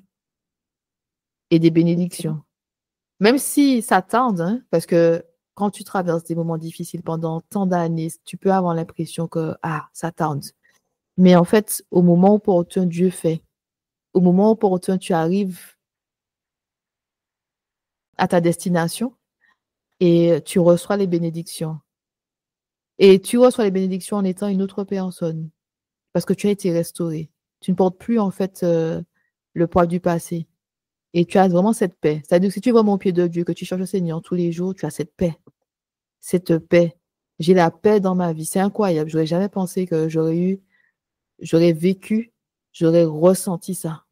et des bénédictions. Même si ça tarde, hein, parce que quand tu traverses des moments difficiles pendant tant d'années, tu peux avoir l'impression que ça tarde. Mais en fait, au moment opportun, Dieu fait. Au moment opportun, tu arrives à ta destination et tu reçois les bénédictions. Et tu reçois les bénédictions en étant une autre personne parce que tu as été restauré. Tu ne portes plus en fait le poids du passé. Et tu as vraiment cette paix. C'est-à-dire que si tu es vraiment au pied de Dieu, que tu cherches le Seigneur tous les jours, tu as cette paix. Cette paix. J'ai la paix dans ma vie. C'est incroyable. J'aurais jamais pensé que j'aurais vécu, j'aurais ressenti ça.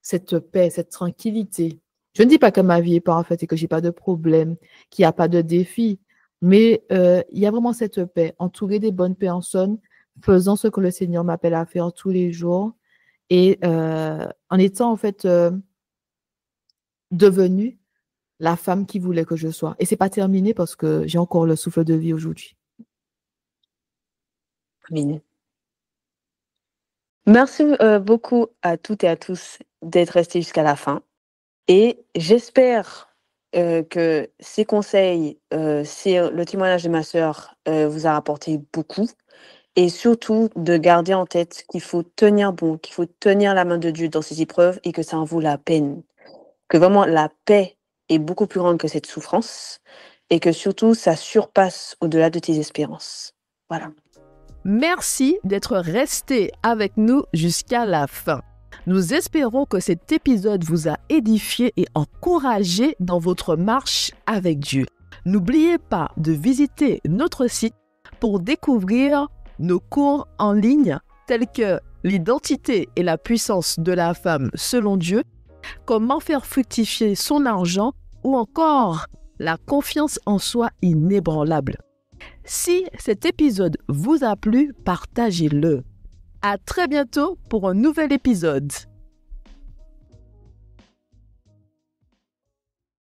Cette paix, cette tranquillité. Je ne dis pas que ma vie est parfaite et que j'ai pas de problème, qu'il n'y a pas de défis, mais il y a vraiment cette paix, entourée des bonnes personnes, faisant ce que le Seigneur m'appelle à faire tous les jours et en étant en fait devenue la femme qu'il voulait que je sois. Et c'est pas terminé parce que j'ai encore le souffle de vie aujourd'hui. Amen. Merci beaucoup à toutes et à tous d'être restés jusqu'à la fin. Et j'espère que ces conseils, le témoignage de ma sœur vous a apporté beaucoup. Et surtout, de garder en tête qu'il faut tenir bon, qu'il faut tenir la main de Dieu dans ces épreuves et que ça en vaut la peine. Que vraiment la paix est beaucoup plus grande que cette souffrance et que surtout, ça surpasse au-delà de tes espérances. Voilà. Merci d'être resté avec nous jusqu'à la fin. Nous espérons que cet épisode vous a édifié et encouragé dans votre marche avec Dieu. N'oubliez pas de visiter notre site pour découvrir nos cours en ligne tels que l'identité et la puissance de la femme selon Dieu, comment faire fructifier son argent ou encore la confiance en soi inébranlable. Si cet épisode vous a plu, partagez-le. À très bientôt pour un nouvel épisode.